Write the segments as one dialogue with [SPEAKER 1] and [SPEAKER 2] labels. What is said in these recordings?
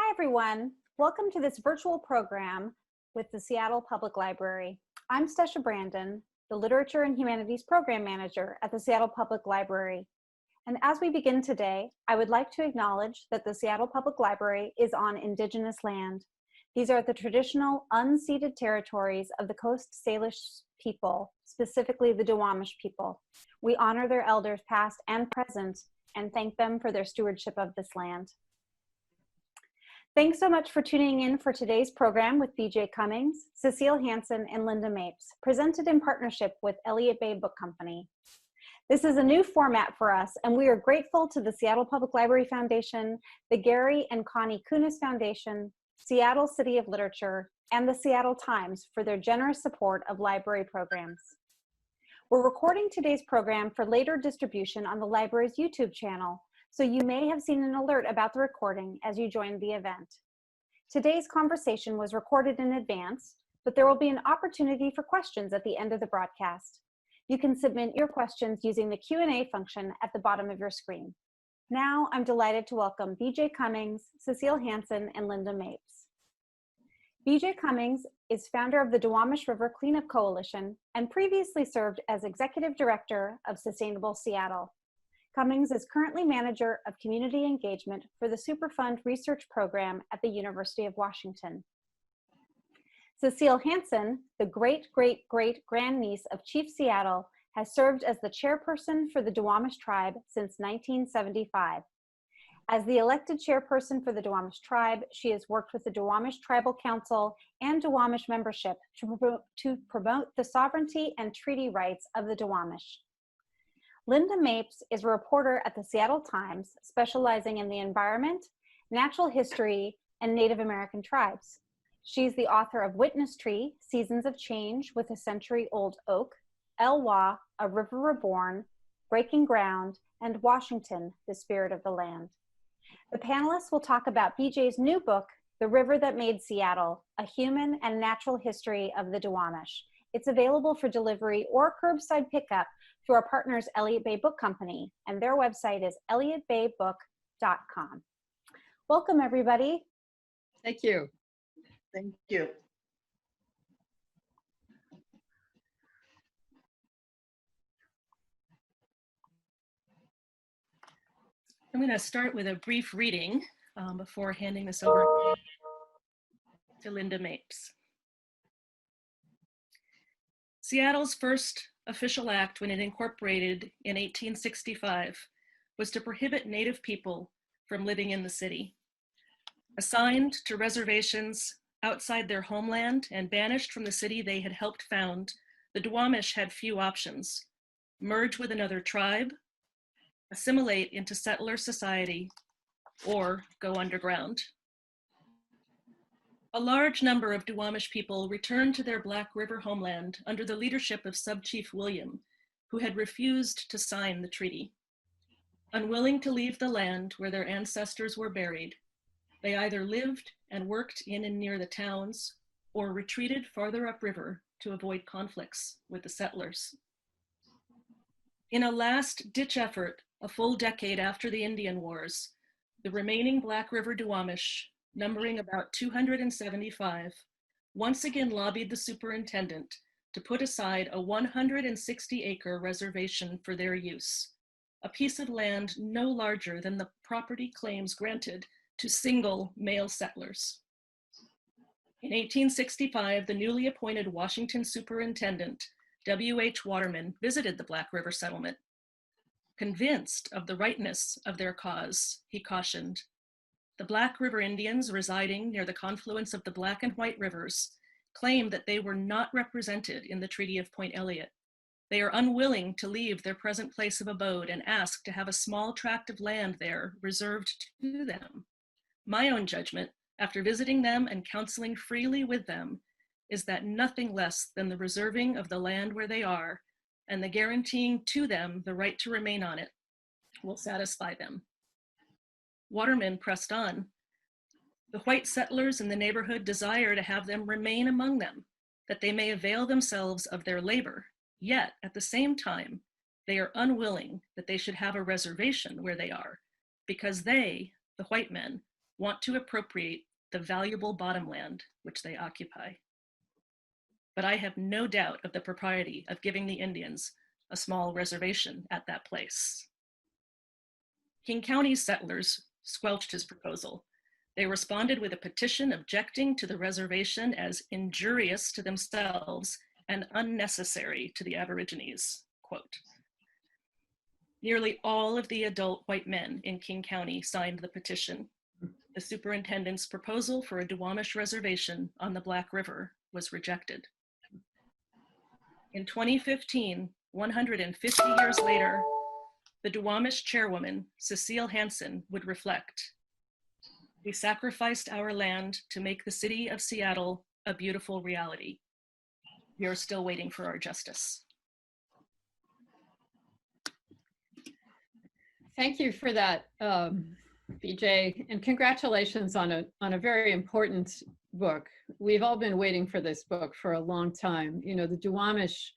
[SPEAKER 1] Hi, everyone. Welcome to this virtual program with the Seattle Public Library. I'm Stesha Brandon, the Literature and Humanities Program Manager at the Seattle Public Library. And as we begin today, I would like to acknowledge that the Seattle Public Library is on Indigenous land. These are the traditional unceded territories of the Coast Salish people, specifically the Duwamish people. We honor their elders past and present and thank them for their stewardship of this land. Thanks so much for tuning in for today's program with BJ Cummings, Cecile Hansen, and Linda Mapes, presented in partnership with Elliott Bay Book Company. This is a new format for us, and we are grateful to the Seattle Public Library Foundation, the Gary and Connie Kunis Foundation, Seattle City of Literature, and the Seattle Times for their generous support of library programs. We're recording today's program for later distribution on the library's YouTube channel, so you may have seen an alert about the recording as you joined the event. Today's conversation was recorded in advance, but there will be an opportunity for questions at the end of the broadcast. You can submit your questions using the Q&A function at the bottom of your screen. Now, I'm delighted to welcome BJ Cummings, Cecile Hansen, and Linda Mapes. BJ Cummings is founder of the Duwamish River Cleanup Coalition and previously served as Executive Director of Sustainable Seattle. Cummings is currently Manager of Community Engagement for the Superfund Research Program at the University of Washington. Cecile Hansen, the great-great-great-grandniece of Chief Seattle, has served as the chairperson for the Duwamish Tribe since 1975. As the elected chairperson for the Duwamish Tribe, she has worked with the Duwamish Tribal Council and Duwamish membership to promote the sovereignty and treaty rights of the Duwamish. Linda Mapes is a reporter at the Seattle Times, specializing in the environment, natural history, and Native American tribes. She's the author of Witness Tree, Seasons of Change with a Century-Old Oak, Elwha, A River Reborn, Breaking Ground, and Washington, The Spirit of the Land. The panelists will talk about BJ's new book, The River That Made Seattle, A Human and Natural History of the Duwamish. It's available for delivery or curbside pickup through our partners, Elliott Bay Book Company, and their website is elliottbaybook.com. Welcome, everybody.
[SPEAKER 2] Thank you.
[SPEAKER 3] Thank you.
[SPEAKER 2] I'm going to start with a brief reading before handing this over to Linda Mapes. Seattle's first official act when it incorporated in 1865 was to prohibit Native people from living in the city. Assigned to reservations outside their homeland and banished from the city they had helped found, the Duwamish had few options: merge with another tribe, assimilate into settler society, or go underground. A large number of Duwamish people returned to their Black River homeland under the leadership of Sub-Chief William, who had refused to sign the treaty. Unwilling to leave the land where their ancestors were buried, they either lived and worked in and near the towns or retreated farther upriver to avoid conflicts with the settlers. In a last-ditch effort, a full decade after the Indian Wars, the remaining Black River Duwamish, numbering about 275, once again lobbied the superintendent to put aside a 160-acre reservation for their use, a piece of land no larger than the property claims granted to single male settlers. In 1865, the newly appointed Washington superintendent, W.H. Waterman, visited the Black River settlement. Convinced of the rightness of their cause, he cautioned, "The Black River Indians residing near the confluence of the Black and White Rivers claim that they were not represented in the Treaty of Point Elliott. They are unwilling to leave their present place of abode and ask to have a small tract of land there reserved to them. My own judgment, after visiting them and counseling freely with them, is that nothing less than the reserving of the land where they are and the guaranteeing to them the right to remain on it will satisfy them." Waterman pressed on. "The white settlers in the neighborhood desire to have them remain among them, that they may avail themselves of their labor, yet at the same time, they are unwilling that they should have a reservation where they are, because they, the white men, want to appropriate the valuable bottomland which they occupy. But I have no doubt of the propriety of giving the Indians a small reservation at that place. King County's settlers squelched his proposal. They responded with a petition objecting to the reservation as injurious to themselves and unnecessary to the Aborigines, quote. Nearly all of the adult white men in King County signed the petition. The superintendent's proposal for a Duwamish reservation on the Black River was rejected. In 2015, 150 years later, the Duwamish chairwoman, Cecile Hansen, would reflect, "We sacrificed our land to make the city of Seattle a beautiful reality. We are still waiting for our justice."
[SPEAKER 3] Thank you for that, BJ, and congratulations on a very important book. We've all been waiting for this book for a long time. You know, the Duwamish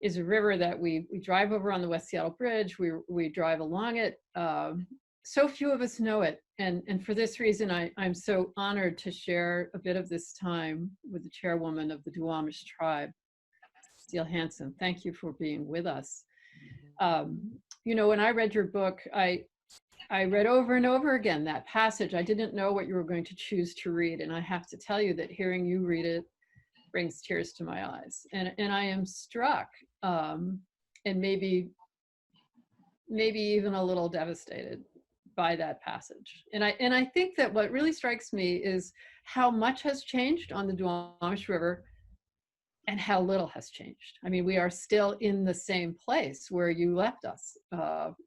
[SPEAKER 3] is a river that we drive over on the West Seattle Bridge. We drive along it. So few of us know it, and for this reason, I'm so honored to share a bit of this time with the chairwoman of the Duwamish tribe, Cecile Hansen. Thank you for being with us. You know, when I read your book, I read over and over again that passage. I didn't know what you were going to choose to read, and I have to tell you that hearing you read it brings tears to my eyes. And I am struck, and maybe even a little devastated by that passage. And I think that what really strikes me is how much has changed on the Duwamish River and how little has changed. I mean, we are still in the same place where you left us,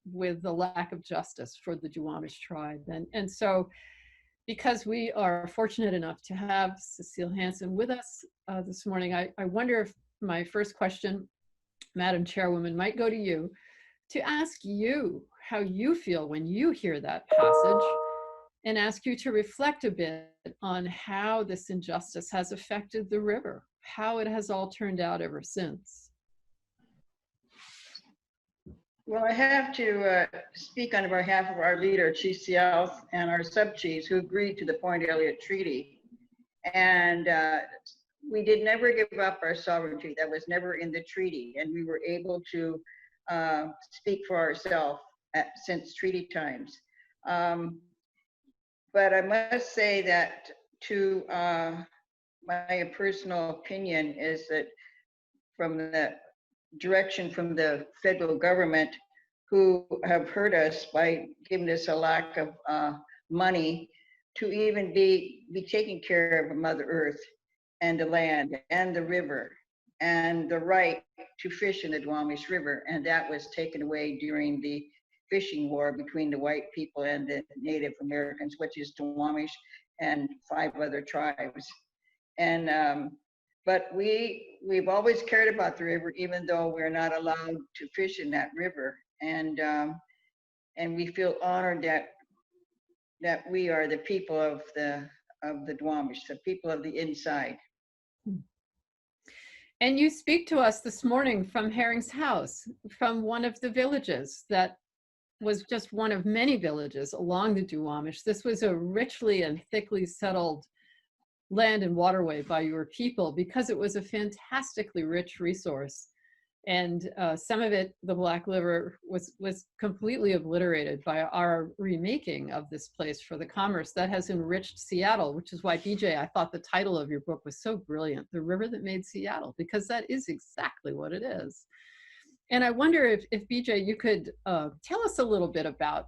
[SPEAKER 3] with the lack of justice for the Duwamish tribe. And so, because we are fortunate enough to have Cecile Hansen with us this morning, I wonder if my first question, Madam Chairwoman, might go to you, to ask you how you feel when you hear that passage, and ask you to reflect a bit on how this injustice has affected the river, how it has all turned out ever since.
[SPEAKER 4] Well, I have to speak on behalf of our leader, Chief Seals, and our sub-chiefs who agreed to the Point Elliott Treaty. And we did never give up our sovereignty. That was never in the treaty. And we were able to speak for ourselves since treaty times. But I must say that to my personal opinion is that from the direction from the federal government, who have hurt us by giving us a lack of money to even be taking care of Mother Earth and the land and the river and the right to fish in the Duwamish River. And that was taken away during the fishing war between the white people and the Native Americans, which is Duwamish and 5 other tribes. And but we've always cared about the river, even though we're not allowed to fish in that river. And we feel honored that we are the people of the Duwamish, the people of the inside.
[SPEAKER 3] And you speak to us this morning from Herring's house, from one of the villages that was just one of many villages along the Duwamish. This was a richly and thickly settled land and waterway by your people because it was a fantastically rich resource. And some of it, the Black River, was completely obliterated by our remaking of this place for the commerce that has enriched Seattle, which is why, BJ, I thought the title of your book was so brilliant, The River That Made Seattle, because that is exactly what it is. And I wonder if BJ, you could tell us a little bit about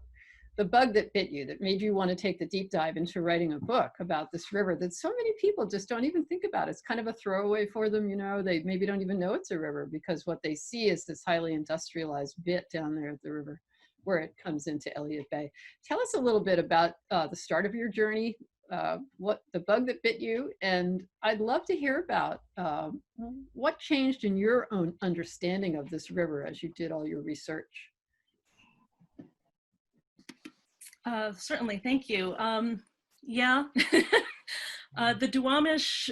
[SPEAKER 3] the bug that bit you, that made you want to take the deep dive into writing a book about this river that so many people just don't even think about. It's kind of a throwaway for them, you know, they maybe don't even know it's a river because what they see is this highly industrialized bit down there at the river where it comes into Elliott Bay. Tell us a little bit about the start of your journey, what the bug that bit you, and I'd love to hear about what changed in your own understanding of this river as you did all your research.
[SPEAKER 2] Certainly, thank you. Yeah, the Duwamish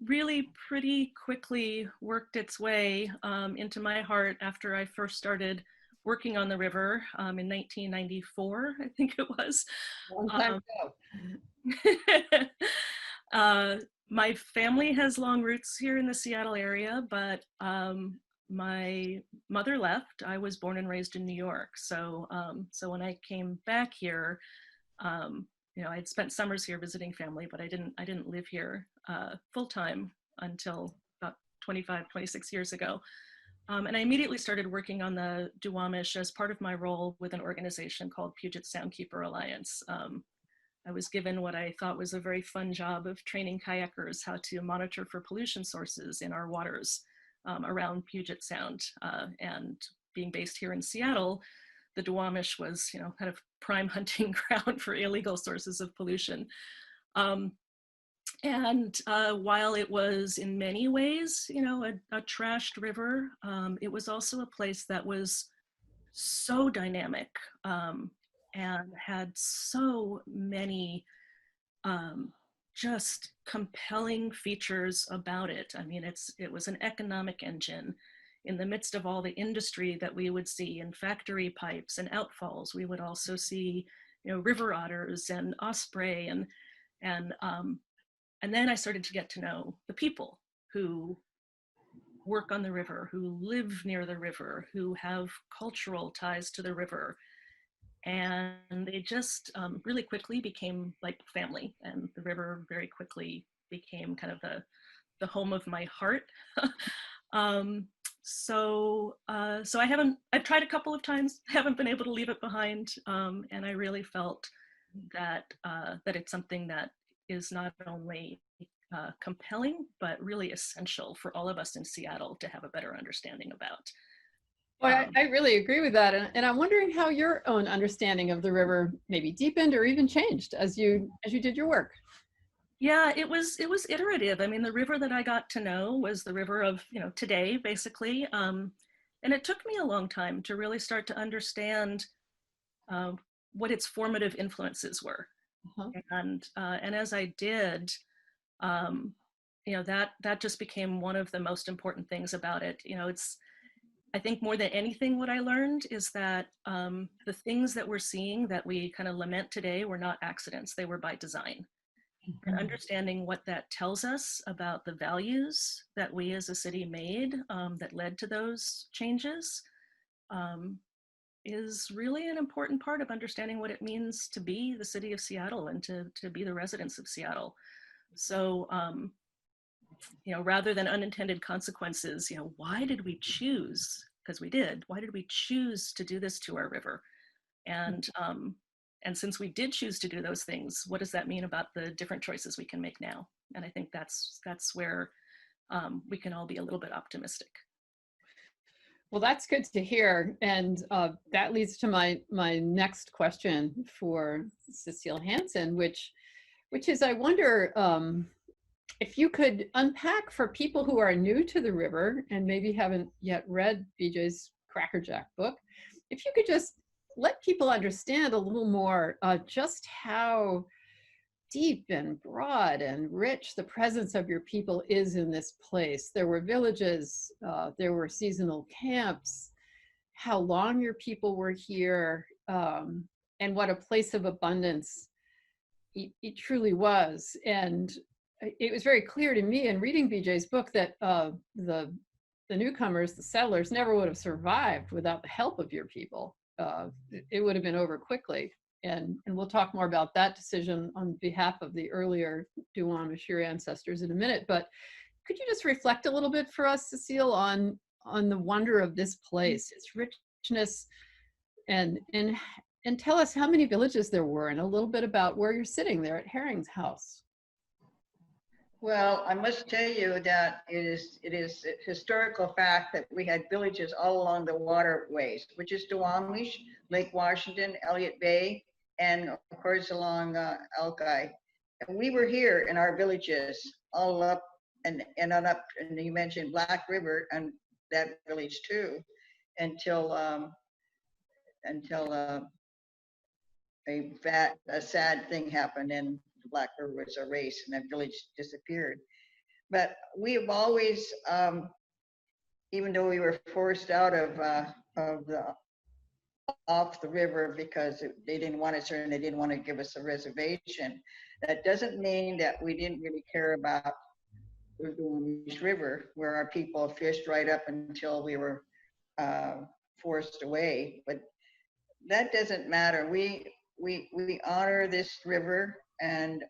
[SPEAKER 2] really pretty quickly worked its way into my heart after I first started working on the river in 1994, I think it was.
[SPEAKER 3] Long time
[SPEAKER 2] Um, my family has long roots here in the Seattle area, but my mother left. I was born and raised in New York. So, so when I came back here, you know, I'd spent summers here visiting family, but I didn't live here full time until about 25, 26 years ago. And I immediately started working on the Duwamish as part of my role with an organization called Puget Soundkeeper Alliance. I was given what I thought was a very fun job of training kayakers how to monitor for pollution sources in our waters around Puget Sound. And being based here in Seattle, the Duwamish was, you know, kind of prime hunting ground for illegal sources of pollution. And while it was in many ways, you know, a trashed river, it was also a place that was so dynamic and had so many just compelling features about it. I mean, it was an economic engine. In the midst of all the industry that we would see in factory pipes and outfalls, we would also see, you know, river otters and osprey and then I started to get to know the people who work on the river, who live near the river, who have cultural ties to the river. And they just really quickly became like family. And the river very quickly became kind of the home of my heart. So I've tried a couple of times, haven't been able to leave it behind. And I really felt that it's something that is not only compelling, but really essential for all of us in Seattle to have a better understanding about.
[SPEAKER 3] Well, I really agree with that. And I'm wondering how your own understanding of the river maybe deepened or even changed as you did your work.
[SPEAKER 2] Yeah, it was iterative. I mean, the river that I got to know was the river of, you know, today, basically. And it took me a long time to really start to understand what its formative influences were.
[SPEAKER 3] Uh-huh.
[SPEAKER 2] And as I did, you know, that just became one of the most important things about it. You know, I think more than anything, what I learned is that the things that we're seeing that we kind of lament today were not accidents, they were by design. And understanding what that tells us about the values that we as a city made that led to those changes is really an important part of understanding what it means to be the city of Seattle and to be the residents of Seattle. So, you know, rather than unintended consequences, you know, why did we choose, because we did, why did we choose to do this to our river? And since we did choose to do those things, what does that mean about the different choices we can make now? And I think that's where we can all be a little bit optimistic.
[SPEAKER 3] Well, that's good to hear. And that leads to my next question for Cecile Hansen, which is, I wonder if you could unpack for people who are new to the river and maybe haven't yet read BJ's Crackerjack book, if you could just let people understand a little more just how deep and broad and rich the presence of your people is in this place. There were villages, there were seasonal camps, how long your people were here, and what a place of abundance it truly was. And it was very clear to me in reading BJ's book that the newcomers, the settlers, never would have survived without the help of your people. It would have been over quickly. And we'll talk more about that decision on behalf of the earlier Duwamish, your ancestors, in a minute. But could you just reflect a little bit for us, Cecile, on the wonder of this place, its richness, and tell us how many villages there were and a little bit about where you're sitting there at Herring's house.
[SPEAKER 4] Well, I must tell you that it is a historical fact that we had villages all along the waterways, which is Duwamish, Lake Washington, Elliott Bay, and of course along Alki. And we were here in our villages all up and on up, and you mentioned Black River and that village too, until a sad thing happened and Black River was erased and that village disappeared. But we have always, even though we were forced out of the off the river because they didn't want us there and they didn't want to give us a reservation. That doesn't mean that we didn't really care about the Duwamish River, where our people fished right up until we were forced away. But that doesn't matter. We honor this river, and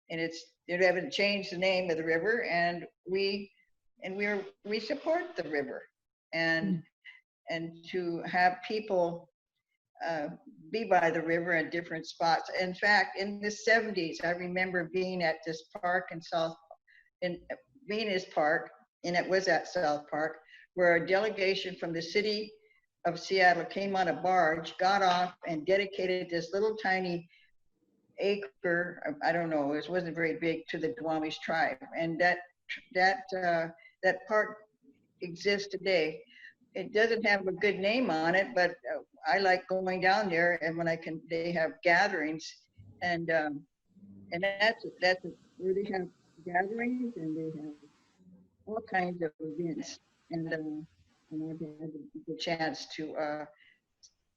[SPEAKER 4] they haven't changed the name of the river, and we support the river, and to have people be by the river in different spots. In fact, in the 70s, I remember being at this park in Venus Park, and it was at South Park, where a delegation from the city of Seattle came on a barge, got off, and dedicated this little tiny acre, I don't know, it wasn't very big, to the Duwamish tribe. And that park exists today. It doesn't have a good name on it, but I like going down there, and when they have gatherings, and that's where they have gatherings, and they have all kinds of events, and I've had the chance to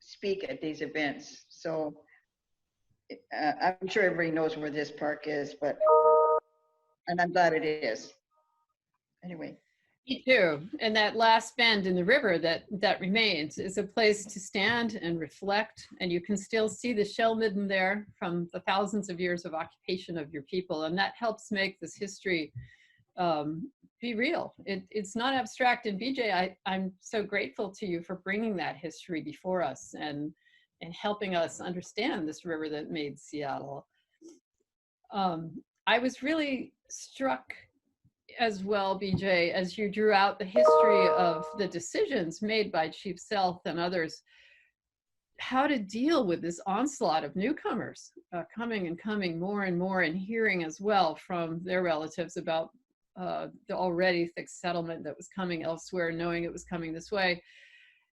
[SPEAKER 4] speak at these events. So I'm sure everybody knows where this park is, and I'm glad it is. Anyway.
[SPEAKER 3] Me too. And that last bend in the river that remains is a place to stand and reflect. And you can still see the shell midden there from the thousands of years of occupation of your people. And that helps make this history be real. It's not abstract. And BJ, I'm so grateful to you for bringing that history before us and helping us understand this river that made Seattle. I was really struck as well, BJ, as you drew out the history of the decisions made by Chief Sealth and others, how to deal with this onslaught of newcomers coming more and more, and hearing as well from their relatives about the already thick settlement that was coming elsewhere, knowing it was coming this way.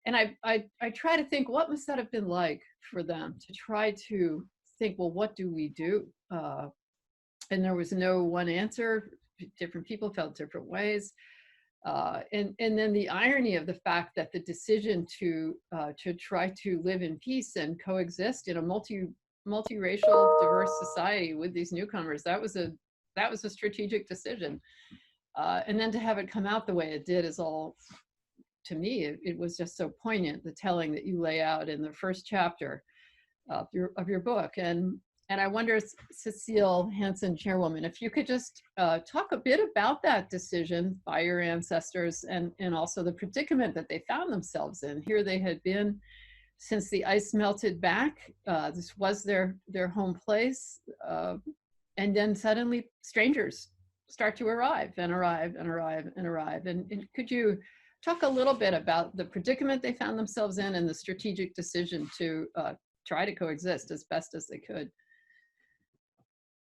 [SPEAKER 3] And I try to think, what must that have been like for them to try to think, well, what do we do? And there was no one answer. Different people felt different ways. And then the irony of the fact that the decision to try to live in peace and coexist in a multiracial, diverse society with these newcomers, that was a strategic decision. And then to have it come out the way it did is all, to me, it was just so poignant, the telling that you lay out in the first chapter of your book. And I wonder, Cecile Hansen, Chairwoman, if you could just talk a bit about that decision by your ancestors, and also the predicament that they found themselves in. Here they had been since the ice melted back. This was their home place. And then suddenly strangers start to arrive. And could you talk a little bit about the predicament they found themselves in and the strategic decision to try to coexist as best as they could?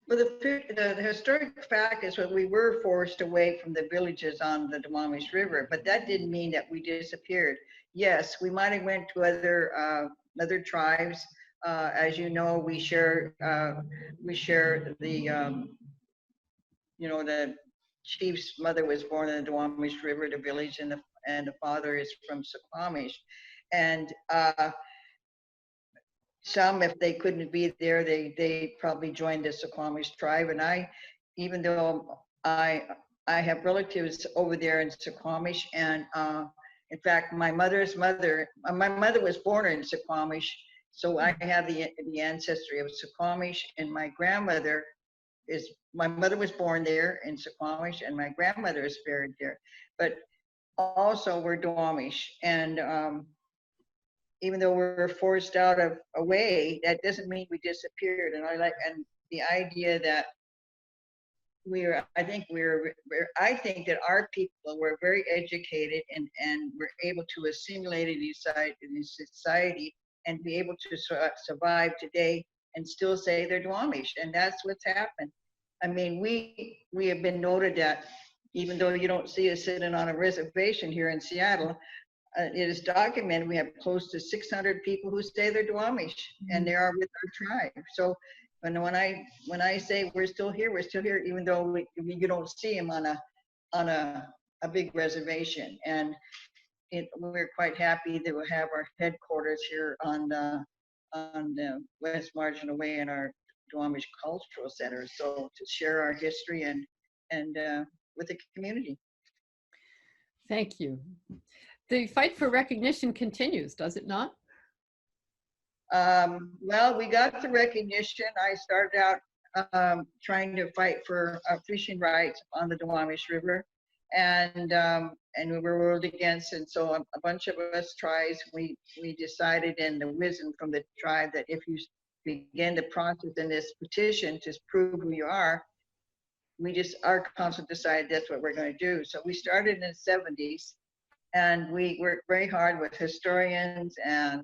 [SPEAKER 4] Well, the historic fact is that we were forced away from the villages on the Duwamish River, but that didn't mean that we disappeared. Yes, we might have went to other tribes. As you know, we share the the chief's mother was born in the Duwamish River, the village, and the father is from Suquamish, and some, if they couldn't be there, they probably joined the Suquamish tribe. And even though I have relatives over there in Suquamish, and in fact, my mother was born in Suquamish, so I have the ancestry of Suquamish, and my mother was born there in Suquamish, and my grandmother is buried there. But also we're Duwamish, and even though we're forced out of away, that doesn't mean we disappeared. And and the idea that I think that our people were very educated and were able to assimilate in society and be able to survive today and still say they're Duwamish, and that's what's happened. I mean, we have been noted that even though you don't see us sitting on a reservation here in Seattle, it is documented we have close to 600 people who say they're Duwamish, and they are with our tribe. So when I say we're still here, even though you don't see them on a big reservation. And we're quite happy that we'll have our headquarters here on the West Marginal Way in our Duwamish Cultural Center. So to share our history and with the community.
[SPEAKER 3] Thank you. The fight for recognition continues, does it not?
[SPEAKER 4] Well, we got the recognition. I started out trying to fight for fishing rights on the Duwamish River, and we were ruled against. And so a bunch of us tribes, we decided in the wisdom from the tribe that if you begin the process in this petition to prove who you are, our council decided that's what we're going to do. So we started in the 70s, and we worked very hard with historians and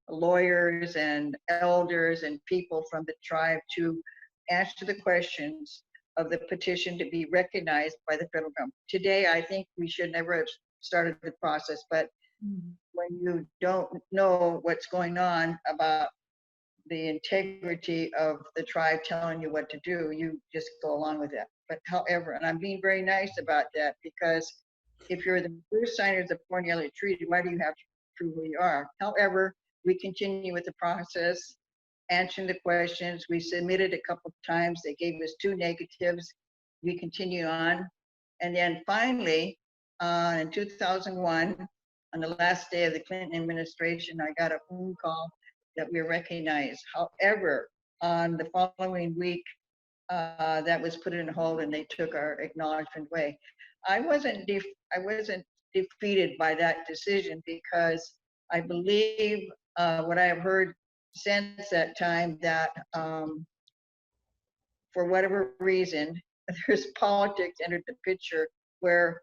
[SPEAKER 4] lawyers and elders and people from the tribe to answer the questions of the petition to be recognized by the federal government. Today, I think we should never have started the process, but when you don't know what's going on about the integrity of the tribe telling you what to do, you just go along with it. But however, and I'm being very nice about that, because if you're the first signers of the Port Neches Treaty, why do you have to prove who you are? However, we continue with the process, answering the questions. We submitted a couple of times. They gave us 2 negatives. We continue on. And then finally, in 2001, on the last day of the Clinton administration, I got a phone call that we were recognized. However, on the following week, that was put in hold and they took our acknowledgement away. I wasn't defeated by that decision, because I believe what I have heard since that time, that for whatever reason, there's politics entered the picture where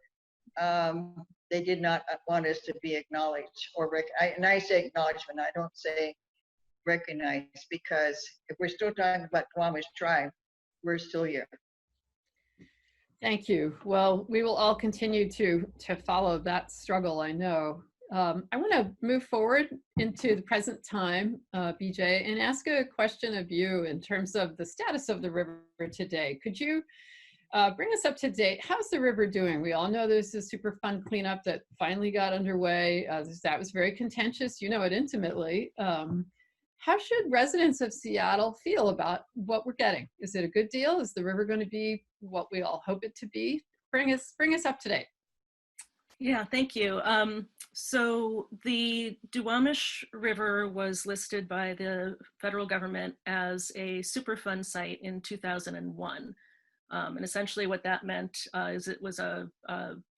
[SPEAKER 4] they did not want us to be acknowledged or and I say acknowledgement, I don't say recognized, because if we're still talking about Duwamish tribe, we're still here.
[SPEAKER 3] Thank you. Well, we will all continue to follow that struggle, I know. I want to move forward into the present time, BJ, and ask a question of you in terms of the status of the river today. Could you bring us up to date? How's the river doing? We all know there's a Superfund cleanup that finally got underway. That was very contentious. You know it intimately. How should residents of Seattle feel about what we're getting? Is it a good deal? Is the river going to be what we all hope it to be? Bring us up to date.
[SPEAKER 2] Yeah, thank you. So the Duwamish River was listed by the federal government as a Superfund site in 2001. And essentially what that meant is it was a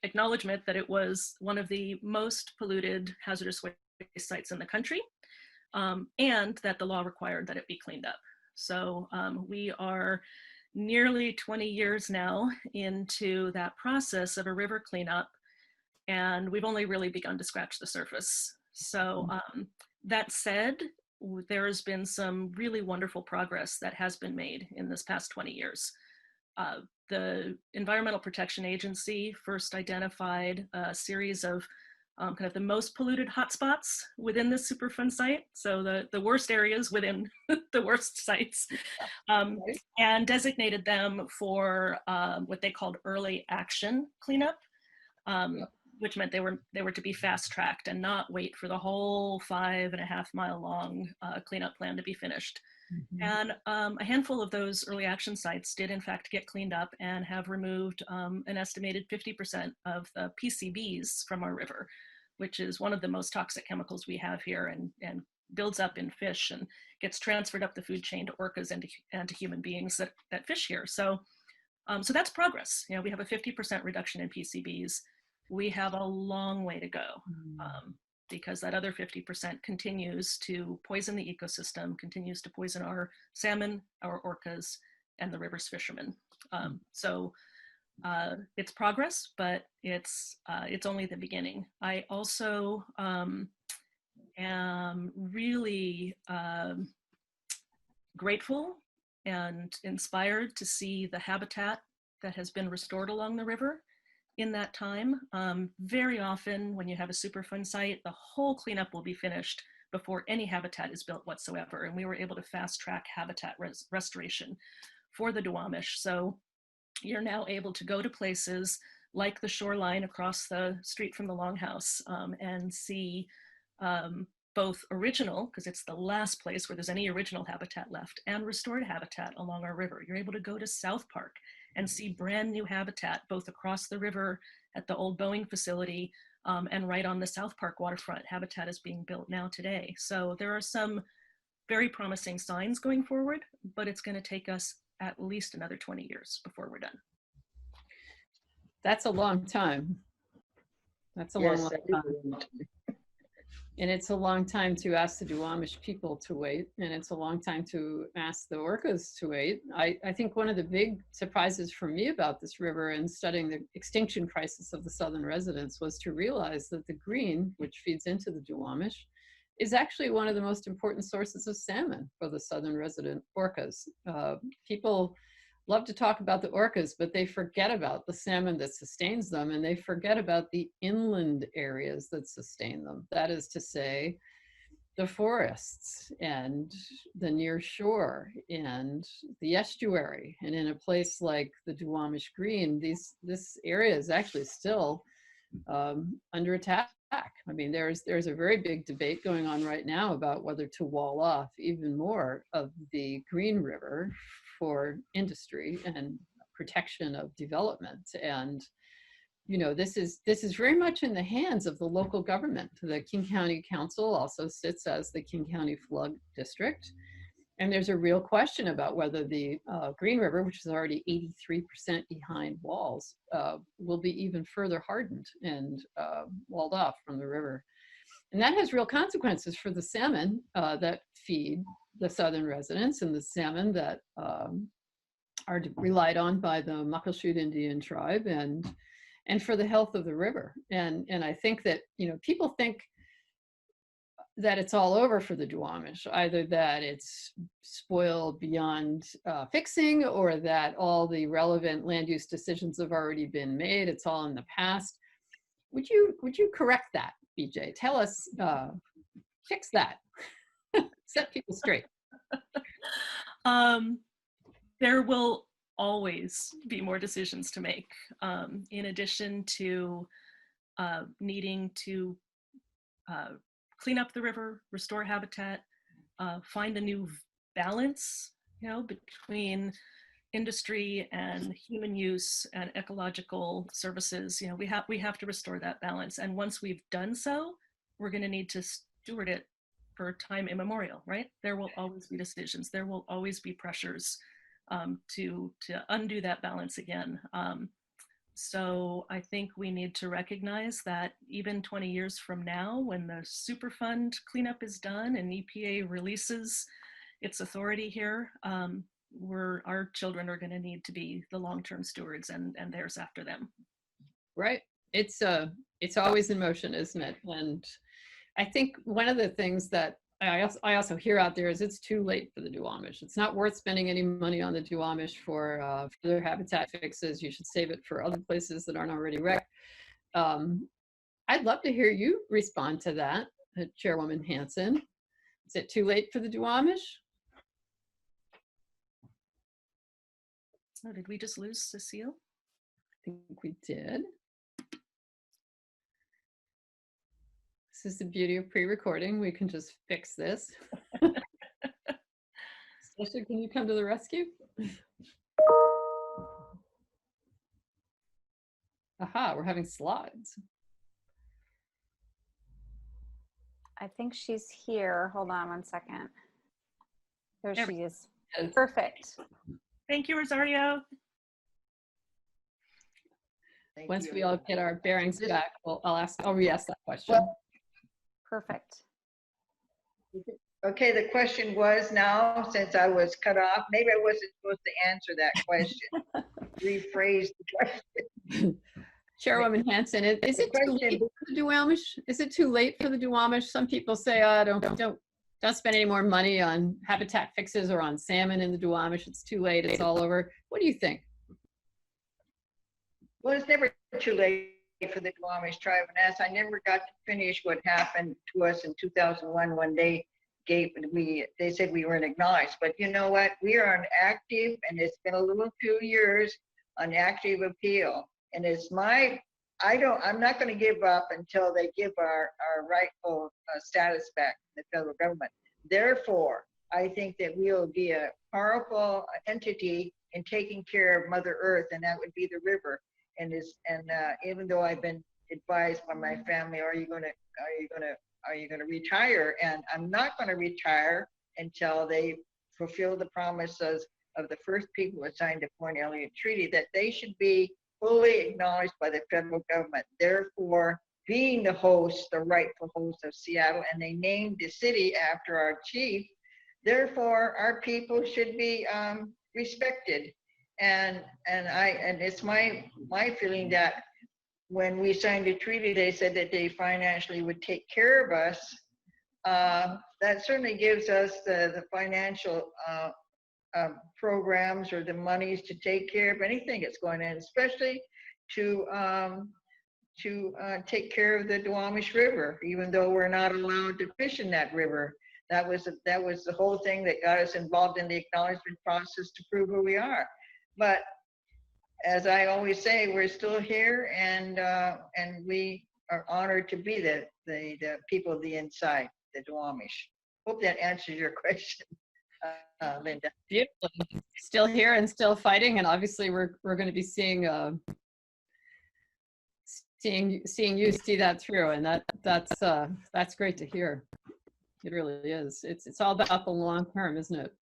[SPEAKER 2] acknowledgement that it was one of the most polluted hazardous waste sites in the country, and that the law required that it be cleaned up. So we are nearly 20 years now into that process of a river cleanup, and we've only really begun to scratch the surface. So that said, there has been some really wonderful progress that has been made in this past 20 years. The Environmental Protection Agency first identified a series of kind of the most polluted hotspots within this Superfund site. So the worst areas within the worst sites, and designated them for what they called early action cleanup, which meant they were to be fast tracked and not wait for the whole 5.5 mile long cleanup plan to be finished. Mm-hmm. And a handful of those early action sites did in fact get cleaned up and have removed an estimated 50% of the PCBs from our river, which is one of the most toxic chemicals we have here, and builds up in fish and gets transferred up the food chain to orcas and to human beings that fish here. So that's progress. You know, we have a 50% reduction in PCBs. We have a long way to go. Because that other 50% continues to poison the ecosystem, continues to poison our salmon, our orcas, and the river's fishermen. So it's progress, but it's only the beginning. I also am really grateful and inspired to see the habitat that has been restored along the river in that time. Very often when you have a Superfund site, the whole cleanup will be finished before any habitat is built whatsoever. And we were able to fast track habitat restoration for the Duwamish. So you're now able to go to places like the shoreline across the street from the Longhouse, and see both original, because it's the last place where there's any original habitat left, and restored habitat along our river. You're able to go to South Park and see brand new habitat, both across the river at the old Boeing facility, and right on the South Park waterfront. Habitat is being built now today. So there are some very promising signs going forward, but it's going to take us at least another 20 years before we're done.
[SPEAKER 3] That's a long time. That's a
[SPEAKER 4] Yes,
[SPEAKER 3] long
[SPEAKER 4] that is
[SPEAKER 3] time. And it's a long time to ask the Duwamish people to wait, and it's a long time to ask the orcas to wait. I think one of the big surprises for me about this river and studying the extinction crisis of the southern residents was to realize that the Green, which feeds into the Duwamish, is actually one of the most important sources of salmon for the southern resident orcas. People love to talk about the orcas, but they forget about the salmon that sustains them, and they forget about the inland areas that sustain them. That is to say, the forests and the near shore and the estuary. And in a place like the Duwamish Green, this area is actually still under attack. I mean, there's a very big debate going on right now about whether to wall off even more of the Green River for industry and protection of development. And you know, this is very much in the hands of the local government. The King County Council also sits as the King County Flood District, and there's a real question about whether the Green River, which is already 83% behind walls, will be even further hardened and walled off from the river. And that has real consequences for the salmon that feed the southern residents, and the salmon that are relied on by the Muckleshoot Indian tribe, and for the health of the river. And I think that, you know, people think that it's all over for the Duwamish, either that it's spoiled beyond fixing, or that all the relevant land use decisions have already been made. It's all in the past. Would you correct that, BJ? Tell us, fix that. Set people straight.
[SPEAKER 2] There will always be more decisions to make, in addition to needing to clean up the river, restore habitat, find a new balance, you know, between industry and human use and ecological services. You know, we have to restore that balance. And once we've done so, we're going to need to steward it for time immemorial, right? There will always be decisions. There will always be pressures to undo that balance again. So I think we need to recognize that even 20 years from now, when the Superfund cleanup is done and EPA releases its authority here, our children are going to need to be the long-term stewards, and theirs after them.
[SPEAKER 3] Right. It's always in motion, isn't it? And I think one of the things that I also hear out there is it's too late for the Duwamish. It's not worth spending any money on the Duwamish for their habitat fixes. You should save it for other places that aren't already wrecked. I'd love to hear you respond to that, Chairwoman Hanson. Is it too late for the Duwamish?
[SPEAKER 2] Oh, did we just lose Cecile?
[SPEAKER 3] I think we did. This is the beauty of pre-recording. We can just fix this. Sasha, can you come to the rescue? Aha, we're having slides.
[SPEAKER 1] I think she's here. Hold on one second. There
[SPEAKER 2] There
[SPEAKER 1] she is.
[SPEAKER 3] Yes.
[SPEAKER 1] Perfect.
[SPEAKER 2] Thank you, Rosario.
[SPEAKER 4] Thank
[SPEAKER 3] Once
[SPEAKER 4] you.
[SPEAKER 3] we all get our bearings back, I'll re-ask that question.
[SPEAKER 1] Perfect.
[SPEAKER 4] Okay, the question was now, since I was cut off, maybe I wasn't supposed to answer that question. Rephrase the question.
[SPEAKER 3] Chairwoman Hanson, is it too late for the Duwamish? Is it too late for the Duwamish? Some people say, oh, don't spend any more money on habitat fixes or on salmon in the Duwamish. It's too late. It's all over. What do you think?
[SPEAKER 4] Well, it's never too late for the Duwamish tribe, and as I never got to finish what happened to us in 2001 when they said we weren't acknowledged. But you know what? We are on active, and it's been a few years on active appeal. And I'm not going to give up until they give our rightful status back to the federal government. Therefore, I think that we will be a powerful entity in taking care of Mother Earth, and that would be the river. And even though I've been advised by my family, are you going to retire? And I'm not going to retire until they fulfill the promises of the first people who signed the Point Elliott Treaty, that they should be fully acknowledged by the federal government. Therefore, being the host, the rightful host of Seattle, and they named the city after our chief. Therefore, our people should be respected. And it's my feeling that when we signed the treaty, they said that they financially would take care of us. That certainly gives us the financial programs or the monies to take care of anything that's going on, especially to take care of the Duwamish River, even though we're not allowed to fish in that river. That was the whole thing that got us involved in the acknowledgement process to prove who we are. But as I always say, we're still here, and we are honored to be the people of the inside, the Duwamish. Hope that answers your question, Linda.
[SPEAKER 3] Beautiful. Still here and still fighting, and obviously we're going to be seeing you see that through, and that's great to hear. It really is. It's all about the long term, isn't it?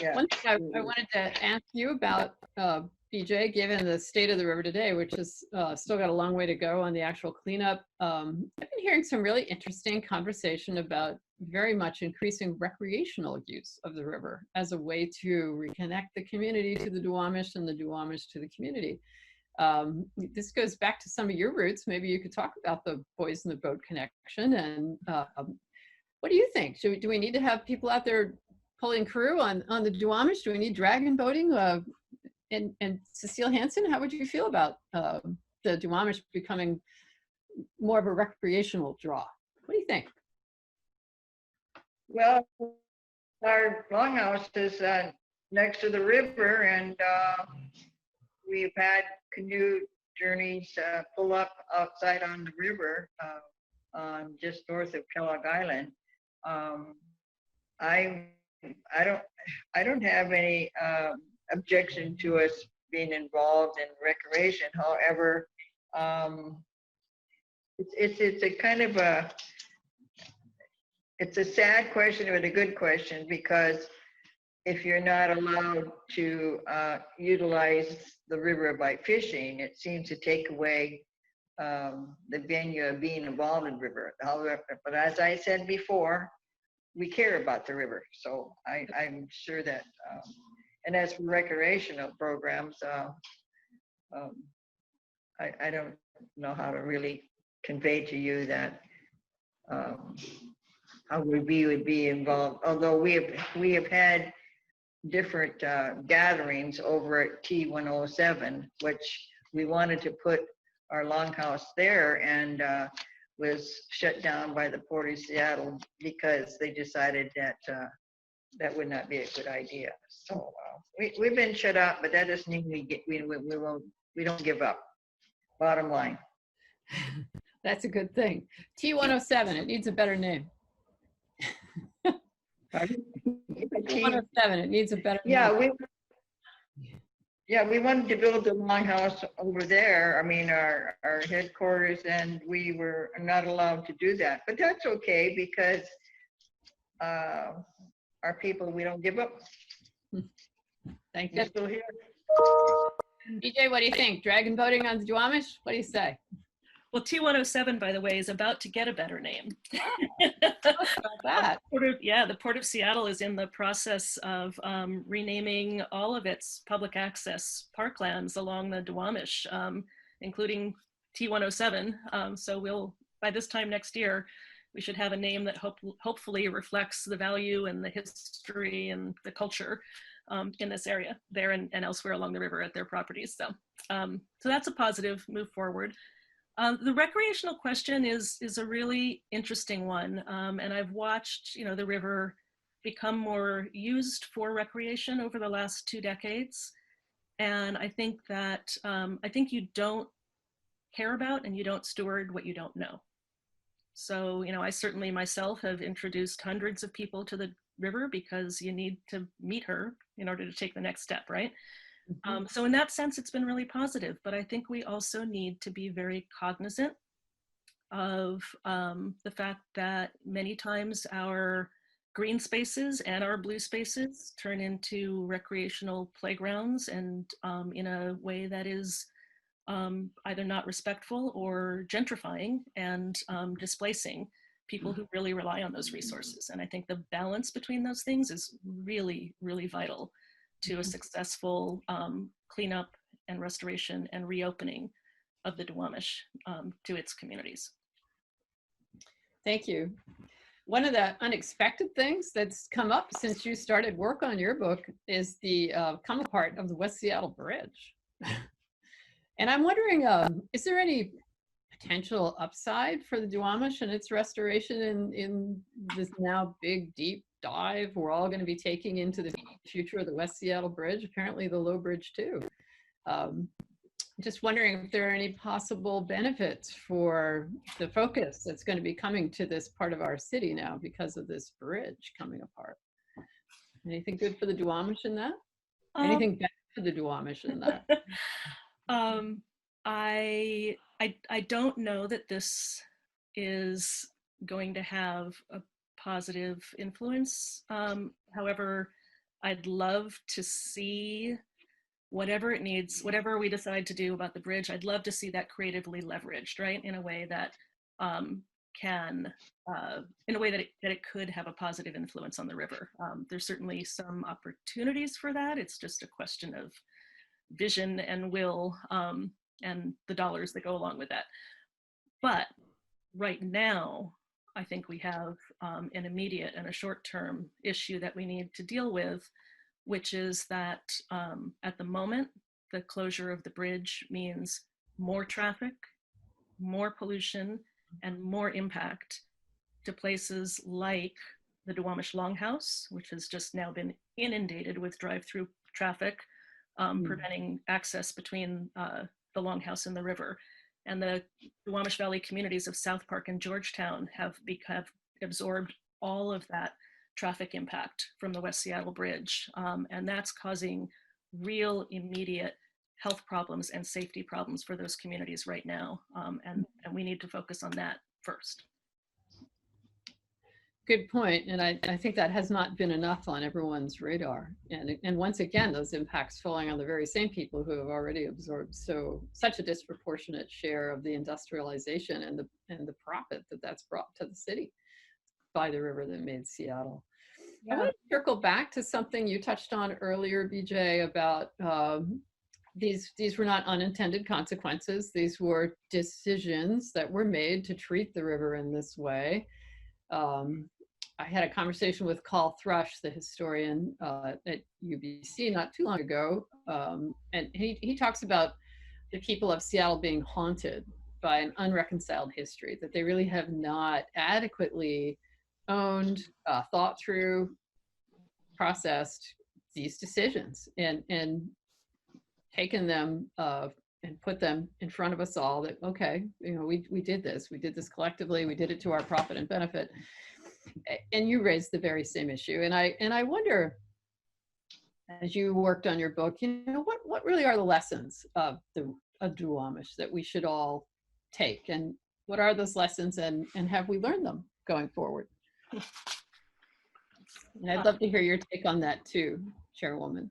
[SPEAKER 4] Yeah.
[SPEAKER 3] One thing I wanted to ask you about, BJ, given the state of the river today, which is still got a long way to go on the actual cleanup, I've been hearing some really interesting conversation about very much increasing recreational use of the river as a way to reconnect the community to the Duwamish and the Duwamish to the community. This goes back to some of your roots. Maybe you could talk about the Boys in the Boat connection. And what do you think? Do we need to have people out there pulling crew on the Duwamish? Do we need dragon boating? And Cecile Hansen, how would you feel about the Duwamish becoming more of a recreational draw? What do you think?
[SPEAKER 4] Well, our longhouse is next to the river, and we've had canoe journeys pull up outside on the river, just north of Kellogg Island. I don't have any objection to us being involved in recreation. However, it's a kind of it's a sad question, but a good question, because if you're not allowed to utilize the river by fishing, it seems to take away the venue of being involved in the river. However, but as I said before, we care about the river. So I'm sure that, and as for recreational programs, I don't know how to really convey to you that how we would be involved. Although we have had different gatherings over at T107, which we wanted to put our longhouse there, and was shut down by the Port of Seattle because they decided that that would not be a good idea. So we've been shut out, but that doesn't mean we don't give up. Bottom line.
[SPEAKER 3] That's a good thing. T107, it needs a better name. T107, it needs a better name.
[SPEAKER 4] We wanted to build a longhouse over there. I mean, our headquarters, and we were not allowed to do that. But that's okay, because our people, we don't give up.
[SPEAKER 3] Thank you.
[SPEAKER 4] We're still here.
[SPEAKER 3] BJ, what do you think? Dragon boating on the Duwamish? What do you say?
[SPEAKER 2] Well, T107, by the way, is about to get a better name.
[SPEAKER 3] That.
[SPEAKER 2] The Port of Seattle is in the process of renaming all of its public access parklands along the Duwamish, including T107. So by this time next year, we should have a name that hopefully reflects the value and the history and the culture in this area, there and elsewhere along the river at their properties. So that's a positive move forward. The recreational question is a really interesting one, and I've watched the river become more used for recreation over the last 2 decades. And I think that, I think you don't care about and you don't steward what you don't know. So, you know, I certainly myself have introduced hundreds of people to the river because you need to meet her in order to take the next step, right? So in that sense, it's been really positive, but I think we also need to be very cognizant of the fact that many times our green spaces and our blue spaces turn into recreational playgrounds, and in a way that is either not respectful or gentrifying and displacing people who really rely on those resources. And I think the balance between those things is really, really vital to a successful cleanup and restoration and reopening of the Duwamish to its communities.
[SPEAKER 3] Thank you. One of the unexpected things that's come up since you started work on your book is the come apart of the West Seattle Bridge. And I'm wondering, is there any potential upside for the Duwamish and its restoration in this now big, deep dive we're all going to be taking into the future of the West Seattle Bridge, apparently the Low Bridge too? Just wondering if there are any possible benefits for the focus that's going to be coming to this part of our city now because of this bridge coming apart. Anything good for the Duwamish in that? Anything bad for the Duwamish in that?
[SPEAKER 2] I don't know that this is going to have a positive influence. However, I'd love to see whatever it needs, whatever we decide to do about the bridge, I'd love to see that creatively leveraged, right? In a way that in a way that it could have a positive influence on the river. There's certainly some opportunities for that. It's just a question of vision and will and the dollars that go along with that. But right now, I think we have an immediate and a short-term issue that we need to deal with, which is that at the moment, the closure of the bridge means more traffic, more pollution, and more impact to places like the Duwamish Longhouse, which has just now been inundated with drive-through traffic, preventing access between the Longhouse and the river. And the Duwamish Valley communities of South Park and Georgetown have absorbed all of that traffic impact from the West Seattle Bridge. And that's causing real immediate health problems and safety problems for those communities right now. And we need to focus on that first.
[SPEAKER 3] Good point. And I think that has not been enough on everyone's radar. And once again, those impacts falling on the very same people who have already absorbed such a disproportionate share of the industrialization and the profit that's brought to the city by the river that made Seattle. Yeah. I want to circle back to something you touched on earlier, BJ, about these were not unintended consequences. These were decisions that were made to treat the river in this way. I had a conversation with Carl Thrush, the historian at UBC not too long ago, and he talks about the people of Seattle being haunted by an unreconciled history, that they really have not adequately owned, thought through, processed these decisions and taken them and put them in front of us all that, okay, you know, we did this collectively, we did it to our profit and benefit. And you raised the very same issue. And I wonder, as you worked on your book, you know, what really are the lessons of Duwamish that we should all take? And what are those lessons, and have we learned them going forward? And I'd love to hear your take on that too, Chairwoman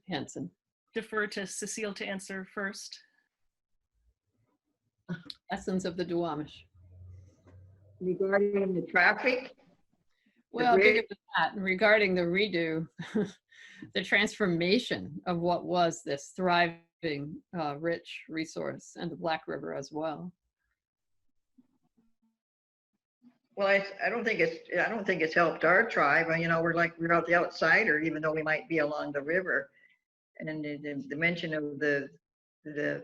[SPEAKER 3] Hanson.
[SPEAKER 2] Defer to Cecile to answer first.
[SPEAKER 3] Lessons of the Duwamish.
[SPEAKER 4] Regarding the traffic?
[SPEAKER 3] Well, bigger than that, and regarding the redo, the transformation of what was this thriving, rich resource, and the Black River as well.
[SPEAKER 4] Well, I don't think it's helped our tribe. You know, we're out the outsider, even though we might be along the river. And then the mention of the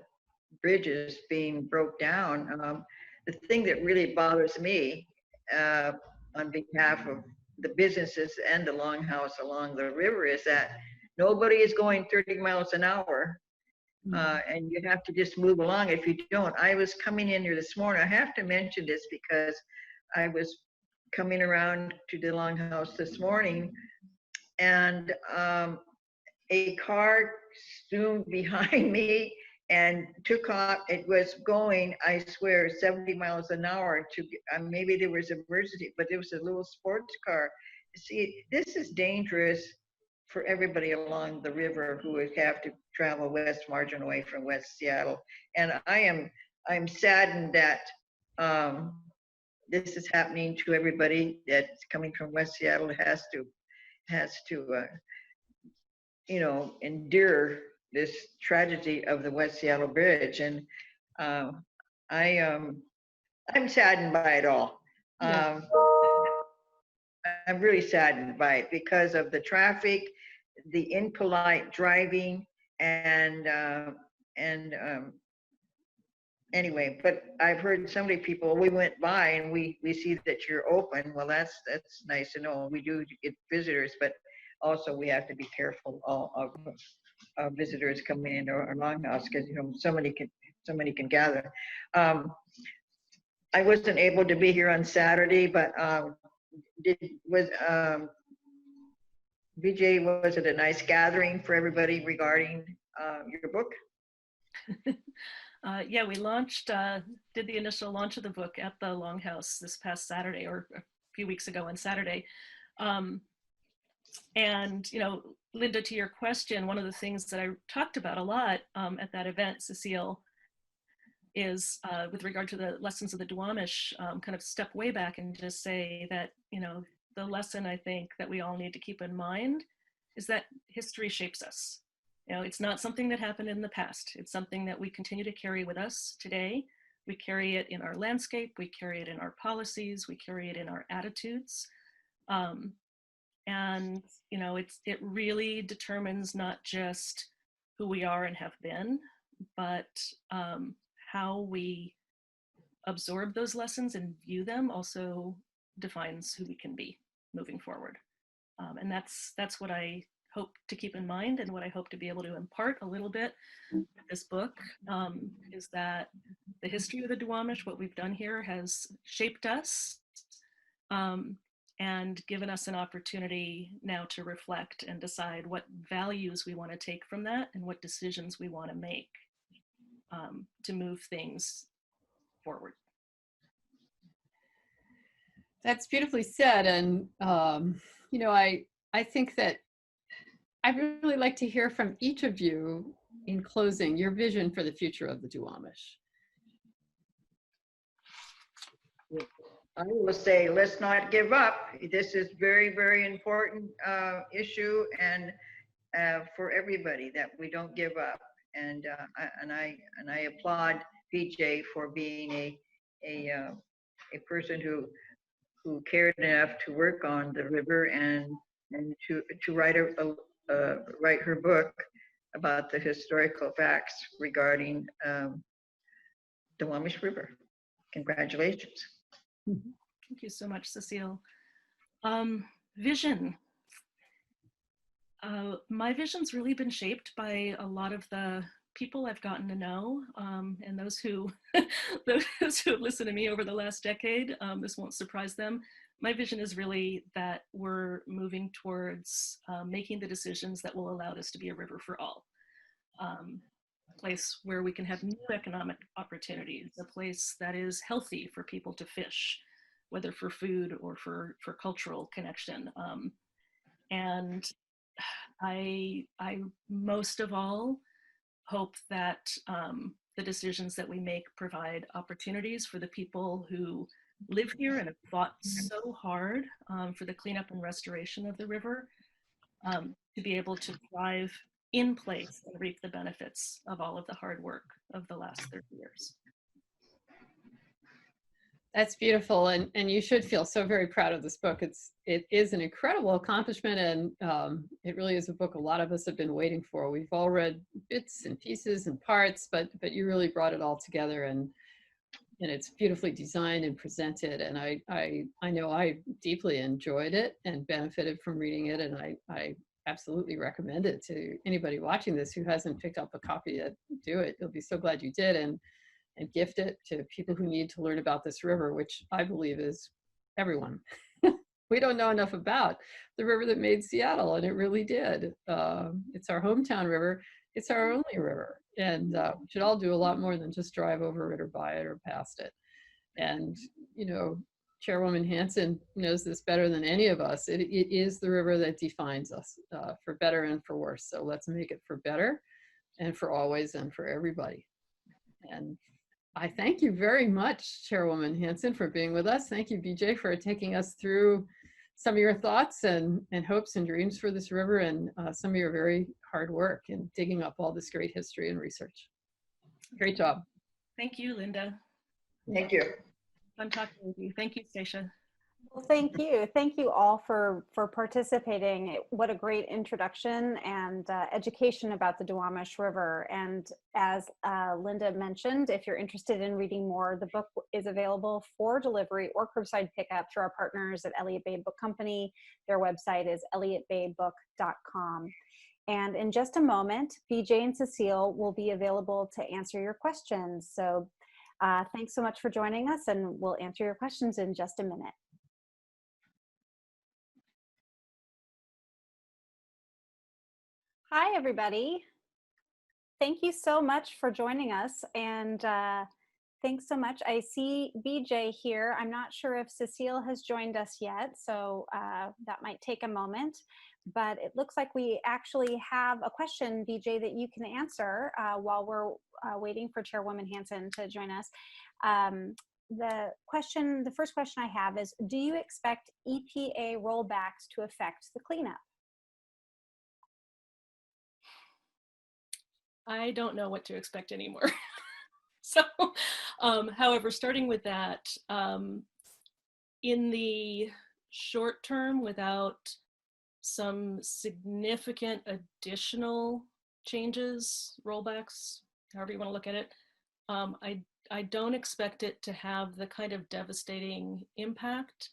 [SPEAKER 4] bridges being broke down. The thing that really bothers me on behalf of the businesses and the Longhouse along the river is that nobody is going 30 miles an hour. And you have to just move along if you don't. I was coming in here this morning. I have to mention this because I was coming around to the Longhouse this morning, and a car zoomed behind me and took off. It was going, I swear, 70 miles an hour to, maybe there was emergency, but it was a little sports car. See, this is dangerous for everybody along the river who would have to travel West Margin away from West Seattle. And I'm saddened that this is happening to everybody that's coming from West Seattle, has to you know, endure this tragedy of the West Seattle Bridge. And I'm saddened by it all.
[SPEAKER 3] Yeah.
[SPEAKER 4] I'm really saddened by it because of the traffic, the impolite driving, and anyway, but I've heard so many people, we went by and we see that you're open. Well, that's nice to know. We do get visitors, but also we have to be careful of visitors coming in our Longhouse, because you know somebody can gather. I wasn't able to be here on Saturday, but BJ, was it a nice gathering for everybody regarding your book?
[SPEAKER 2] Yeah, we launched, did the initial launch of the book at the Longhouse this past Saturday, or a few weeks ago on Saturday. And, you know, Linda, to your question, one of the things that I talked about a lot at that event, Cecile, is with regard to the lessons of the Duwamish, kind of step way back and just say that, you know, the lesson I think that we all need to keep in mind is that history shapes us. You know, it's not something that happened in the past. It's something that we continue to carry with us today. We carry it in our landscape, we carry it in our policies, we carry it in our attitudes. And, you know, it really determines not just who we are and have been, but how we absorb those lessons and view them also defines who we can be moving forward. And that's what I hope to keep in mind, and what I hope to be able to impart a little bit with this book, is that the history of the Duwamish, what we've done here, has shaped us and given us an opportunity now to reflect and decide what values we want to take from that and what decisions we want to make to move things forward.
[SPEAKER 3] That's beautifully said. And, you know, I think that I'd really like to hear from each of you in closing your vision for the future of the Duwamish.
[SPEAKER 4] I will say, let's not give up. This is very, very important issue, and for everybody, that we don't give up. And I applaud PJ for being a person who cared enough to work on the river and to write write her book about the historical facts regarding the Duwamish River. Congratulations.
[SPEAKER 2] Thank you so much, Cecile. Vision. My vision's really been shaped by a lot of the people I've gotten to know, and those who those who have listened to me over the last decade. This won't surprise them. My vision is really that we're moving towards making the decisions that will allow this to be a river for all. A place where we can have new economic opportunities, a place that is healthy for people to fish, whether for food or for cultural connection. And I most of all hope that the decisions that we make provide opportunities for the people who live here and have fought so hard for the cleanup and restoration of the river, to be able to thrive in place and reap the benefits of all of the hard work of the last 30 years.
[SPEAKER 3] That's beautiful, and you should feel so very proud of this book. It is an incredible accomplishment, and it really is a book a lot of us have been waiting for. We've all read bits and pieces and parts, but you really brought it all together, and it's beautifully designed and presented. And I know I deeply enjoyed it and benefited from reading it, and absolutely recommend it to anybody watching this who hasn't picked up a copy yet. Do it. You'll be so glad you did, and gift it to people who need to learn about this river, which I believe is everyone. We don't know enough about the river that made Seattle, and it really did. It's our hometown river. It's our only river, and we should all do a lot more than just drive over it or by it or past it. And, you know, Chairwoman Hanson knows this better than any of us. It is the river that defines us, for better and for worse. So let's make it for better and for always and for everybody. And I thank you very much, Chairwoman Hanson, for being with us. Thank you, BJ, for taking us through some of your thoughts and hopes and dreams for this river, and some of your very hard work in digging up all this great history and research. Great job.
[SPEAKER 2] Thank you, Linda.
[SPEAKER 4] Thank you.
[SPEAKER 2] Fun talking with you. Thank you, Stacia.
[SPEAKER 1] Well, thank you. Thank you all for participating. What a great introduction and education about the Duwamish River. And as Linda mentioned, if you're interested in reading more, the book is available for delivery or curbside pickup through our partners at Elliott Bay Book Company. Their website is elliottbaybook.com. And in just a moment, BJ and Cecile will be available to answer your questions. So thanks so much for joining us, and we'll answer your questions in just a minute. Hi, everybody. Thank you so much for joining us. And thanks so much. I see BJ here. I'm not sure if Cecile has joined us yet, so that might take a moment. But it looks like we actually have a question, BJ, that you can answer while we're waiting for Chairwoman Hanson to join us. The first question I have is, do you expect EPA rollbacks to affect the cleanup?
[SPEAKER 2] I don't know what to expect anymore. So, however, starting with that, in the short term, without some significant additional changes, rollbacks, however you want to look at it, I don't expect it to have the kind of devastating impact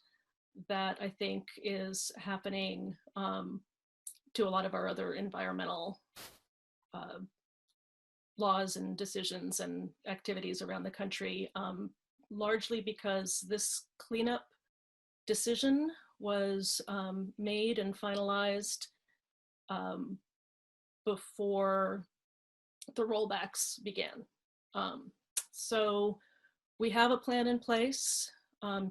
[SPEAKER 2] that I think is happening to a lot of our other environmental laws and decisions and activities around the country, largely because this cleanup decision was made and finalized before the rollbacks began. So we have a plan in place.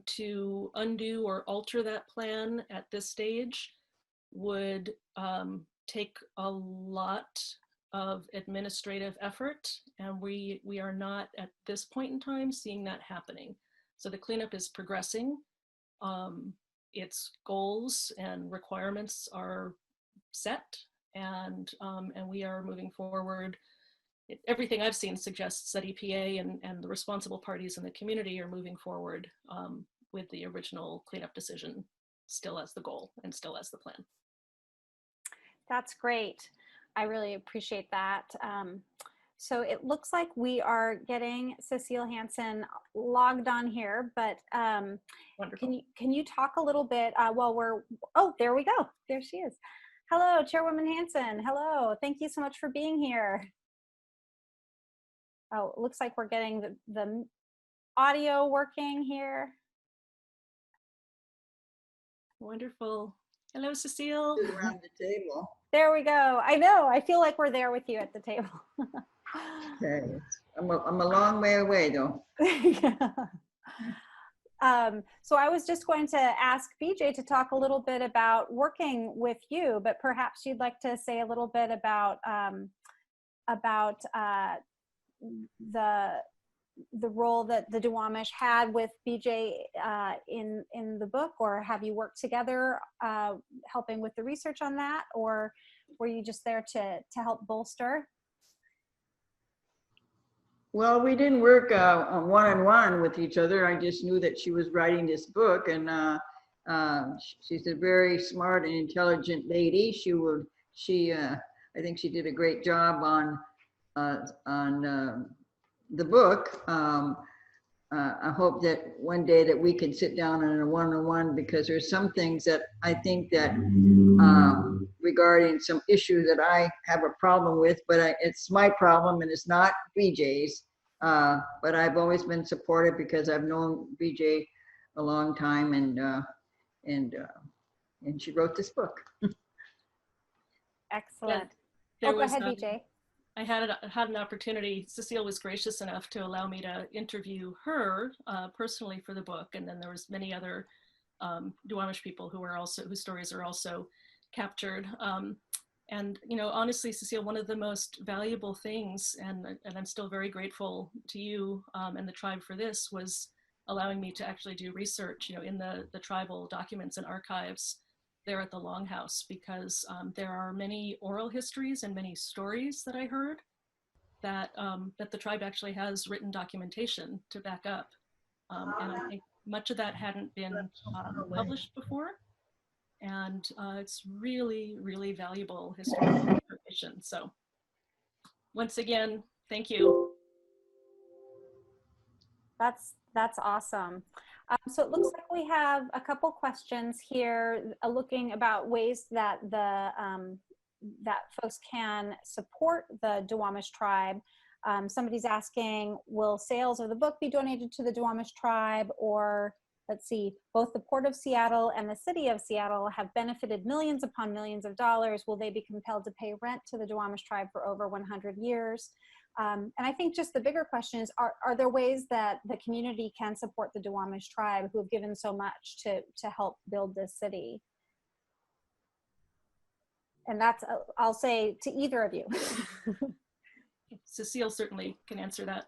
[SPEAKER 2] To undo or alter that plan at this stage would take a lot of administrative effort, and we are not at this point in time seeing that happening. So the cleanup is progressing. Its goals and requirements are set, and we are moving forward. Everything I've seen suggests that EPA and the responsible parties in the community are moving forward with the original cleanup decision still as the goal and still as the plan.
[SPEAKER 1] That's great. I really appreciate that. So it looks like we are getting Cecile Hanson logged on here, but can you talk a little bit while we're, oh, there we go. There she is. Hello, Chairwoman Hanson. Hello. Thank you so much for being here. Oh, it looks like we're getting the audio working here.
[SPEAKER 2] Wonderful. Hello, Cecile.
[SPEAKER 4] Around the table.
[SPEAKER 1] There we go. I know. I feel like we're there with you at the table.
[SPEAKER 4] Okay. I'm a long way away, though.
[SPEAKER 1] Yeah. So I was just going to ask BJ to talk a little bit about working with you, but perhaps you'd like to say a little bit about the role that the Duwamish had with BJ in the book, or have you worked together helping with the research on that, or were you just there to help bolster?
[SPEAKER 4] Well, we didn't work one-on-one with each other. I just knew that she was writing this book, and she's a very smart and intelligent lady. I think she did a great job on the book. I hope that one day that we can sit down in a one-on-one, because there's some things that I think that regarding some issues that I have a problem with, but it's my problem and it's not BJ's. But I've always been supportive because I've known BJ a long time, and she wrote this book.
[SPEAKER 1] Excellent.
[SPEAKER 2] There
[SPEAKER 1] Go
[SPEAKER 2] was,
[SPEAKER 1] ahead, BJ.
[SPEAKER 2] I had an opportunity. Cecile was gracious enough to allow me to interview her personally for the book, and then there was many other Duwamish people whose stories are also captured. And honestly, Cecile, one of the most valuable things, and I'm still very grateful to you and the tribe for this, was allowing me to actually do research, in the tribal documents and archives there at the Longhouse, because there are many oral histories and many stories that I heard that the tribe actually has written documentation to back up. And I think much of that hadn't been published before. And it's really, really valuable historical information. So once again, thank you.
[SPEAKER 1] That's awesome. So it looks like we have a couple questions here looking about ways that that folks can support the Duwamish tribe. Somebody's asking, will sales of the book be donated to the Duwamish tribe? Or let's see, both the Port of Seattle and the City of Seattle have benefited millions upon millions of dollars. Will they be compelled to pay rent to the Duwamish tribe for over 100 years? And I think just the bigger question is, are there ways that the community can support the Duwamish tribe who have given so much to help build this city? And that's, I'll say to either of you.
[SPEAKER 2] Cecile certainly can answer that.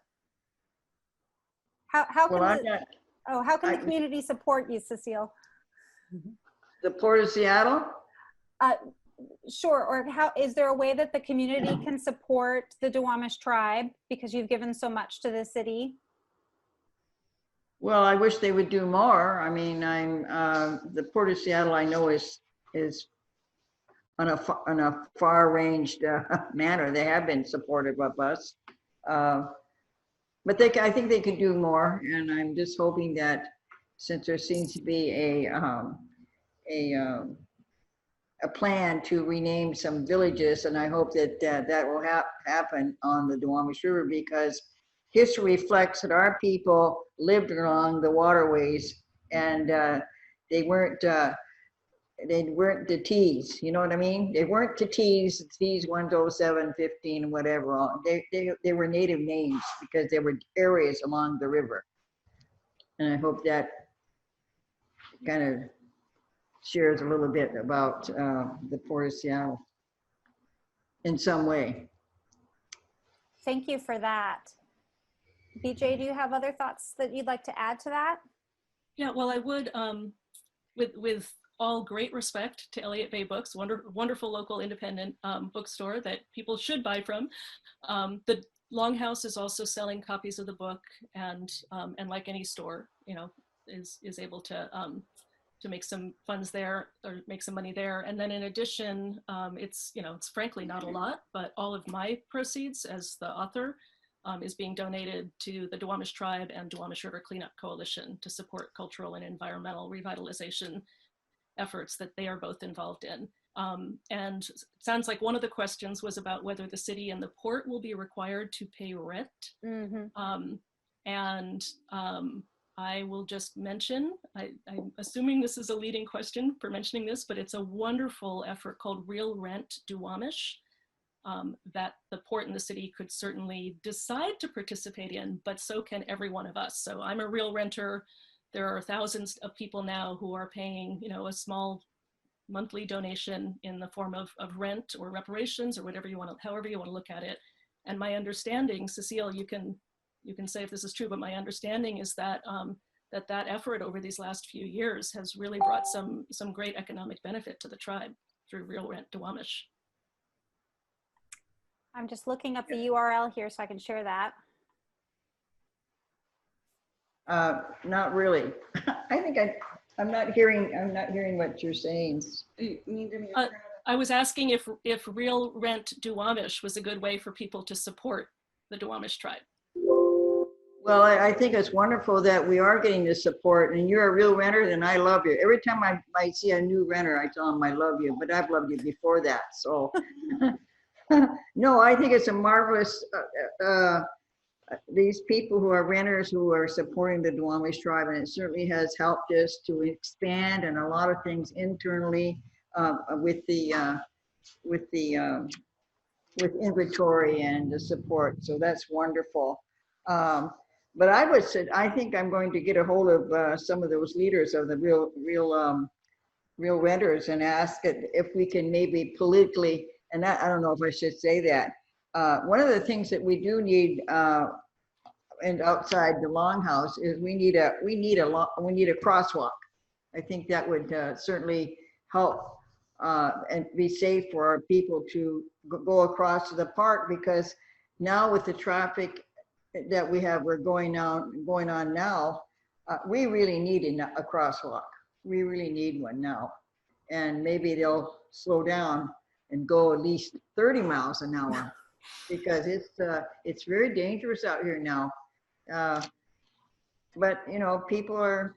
[SPEAKER 1] How can
[SPEAKER 4] Well,
[SPEAKER 1] how can the community support you, Cecile?
[SPEAKER 4] the Port of Seattle?
[SPEAKER 1] Sure, or how, is there a way that the community can support the Duwamish tribe because you've given so much to the city?
[SPEAKER 4] Well, I wish they would do more. I mean, the Port of Seattle, I know is on a far-ranged manner. They have been supportive of us, but I think they could do more. And I'm just hoping that, since there seems to be a plan to rename some villages, and I hope that that will happen on the Duwamish River, because history reflects that our people lived along the waterways, and they weren't the T's, you know what I mean? They weren't the T's 107, 15, whatever. They were native names because there were areas along the river. And I hope that kind of shares a little bit about the Port of Seattle in some way.
[SPEAKER 1] Thank you for that. BJ, do you have other thoughts that you'd like to add to that?
[SPEAKER 2] Yeah, well, I would, with all great respect to Elliott Bay Books, wonderful local independent bookstore that people should buy from. The Longhouse is also selling copies of the book, and like any store, is able to make some funds there or make some money there. And then in addition, it's frankly not a lot, but all of my proceeds as the author is being donated to the Duwamish Tribe and Duwamish River Cleanup Coalition to support cultural and environmental revitalization efforts that they are both involved in. And it sounds like one of the questions was about whether the city and the port will be required to pay rent. Mm-hmm. I will just mention, I'm assuming this is a leading question for mentioning this, but it's a wonderful effort called Real Rent Duwamish that the port and the city could certainly decide to participate in, but so can every one of us. So I'm a real renter. There are thousands of people now who are paying, a small monthly donation in the form of rent or reparations or however you want to look at it. And my understanding, Cecile, you can say if this is true, but my understanding is that that effort over these last few years has really brought some great economic benefit to the tribe through Real Rent Duwamish.
[SPEAKER 1] I'm just looking up the URL here so I can share that.
[SPEAKER 4] Not really. I think I'm not hearing what you're saying.
[SPEAKER 2] I was asking if Real Rent Duwamish was a good way for people to support the Duwamish tribe.
[SPEAKER 4] Well, I think it's wonderful that we are getting the support, and you're a real renter, and I love you. Every time I see a new renter, I tell them I love you, but I've loved you before that. So, no, I think it's a marvelous, these people who are renters who are supporting the Duwamish tribe, and it certainly has helped us to expand and a lot of things internally with with inventory and the support. So that's wonderful. But I think I'm going to get a hold of some of those leaders of the real renters and ask it if we can maybe politically, and I don't know if I should say that. One of the things that we do need and outside the longhouse is we need a crosswalk. I think that would certainly help and be safe for our people to go across to the park, because now with the traffic that we're going on now, we really need a crosswalk. We really need one now. And maybe they'll slow down and go at least 30 miles an hour because it's very dangerous out here now. But you know, people are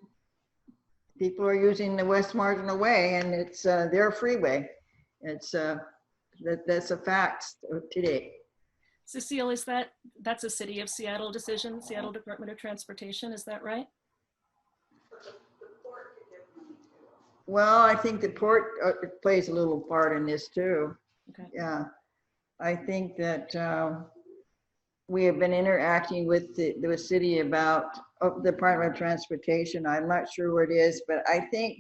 [SPEAKER 4] using the West Marginal Way, and it's their freeway. It's that's a fact today.
[SPEAKER 2] Cecile, that's a City of Seattle decision, Seattle Department of Transportation, is that right?
[SPEAKER 4] Well, I think the port plays a little part in this too.
[SPEAKER 2] Okay.
[SPEAKER 4] Yeah, I think that we have been interacting with the city about the Department of Transportation. I'm not sure what it is, but I think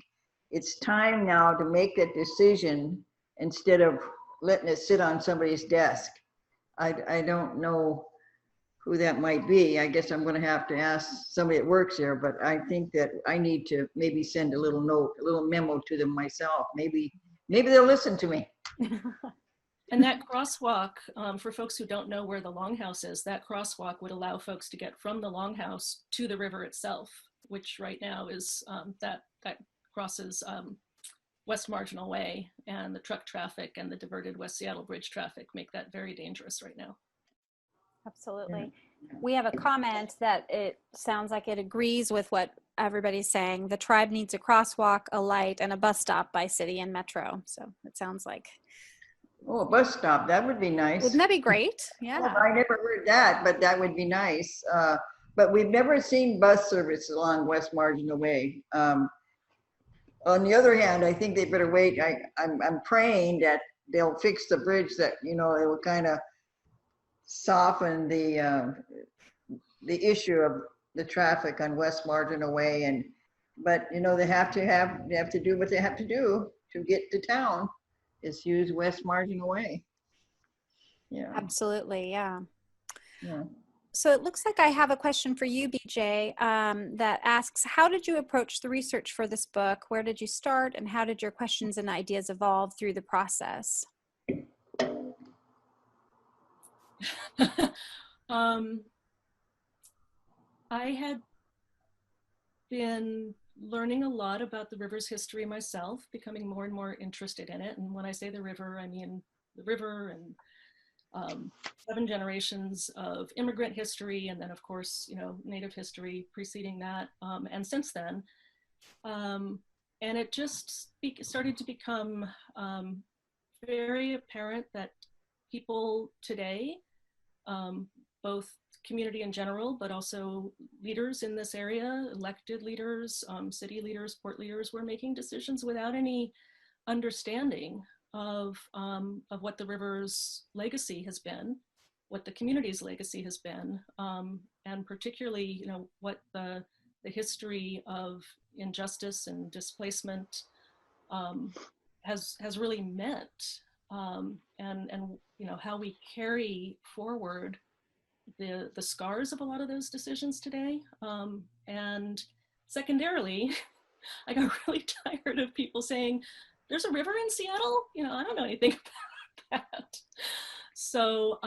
[SPEAKER 4] it's time now to make a decision instead of letting it sit on somebody's desk. I don't know who that might be. I guess I'm going to have to ask somebody that works there, but I think that I need to maybe send a little note, a little memo to them myself. Maybe they'll listen to me.
[SPEAKER 2] And that crosswalk, for folks who don't know where the Longhouse is, that crosswalk would allow folks to get from the Longhouse to the river itself, which right now is that crosses West Marginal Way, and the truck traffic and the diverted West Seattle Bridge traffic make that very dangerous right now.
[SPEAKER 1] Absolutely. We have a comment that it sounds like it agrees with what everybody's saying. The tribe needs a crosswalk, a light, and a bus stop by city and metro. So it sounds like.
[SPEAKER 4] Oh, a bus stop, that would be nice.
[SPEAKER 1] Wouldn't that be great? Yeah.
[SPEAKER 4] Well, I never heard that, but that would be nice. But we've never seen bus service along West Marginal Way. On the other hand, I think they better wait. I'm praying that they'll fix the bridge, that, you know, it will kind of soften the issue of the traffic on West Marginal Way. But you know, they have to do what they have to do to get to town, is use West Marginal Way. Yeah.
[SPEAKER 1] Absolutely. Yeah.
[SPEAKER 4] Yeah.
[SPEAKER 1] So it looks like I have a question for you, BJ, that asks, how did you approach the research for this book? Where did you start, and how did your questions and ideas evolve through the process?
[SPEAKER 2] I had been learning a lot about the river's history myself, becoming more and more interested in it. And when I say the river, I mean the river and 7 generations of immigrant history, and then of course, you know, Native history preceding that, and since then. And it just started to become very apparent that people today, both community in general, but also leaders in this area, elected leaders, city leaders, port leaders, were making decisions without any understanding of what the river's legacy has been, what the community's legacy has been, and particularly, you know, what the history of injustice and displacement has really meant, and you know, how we carry forward the scars of a lot of those decisions today. And secondarily, I got really tired of people saying, there's a river in Seattle? You know, I don't know anything about that. So,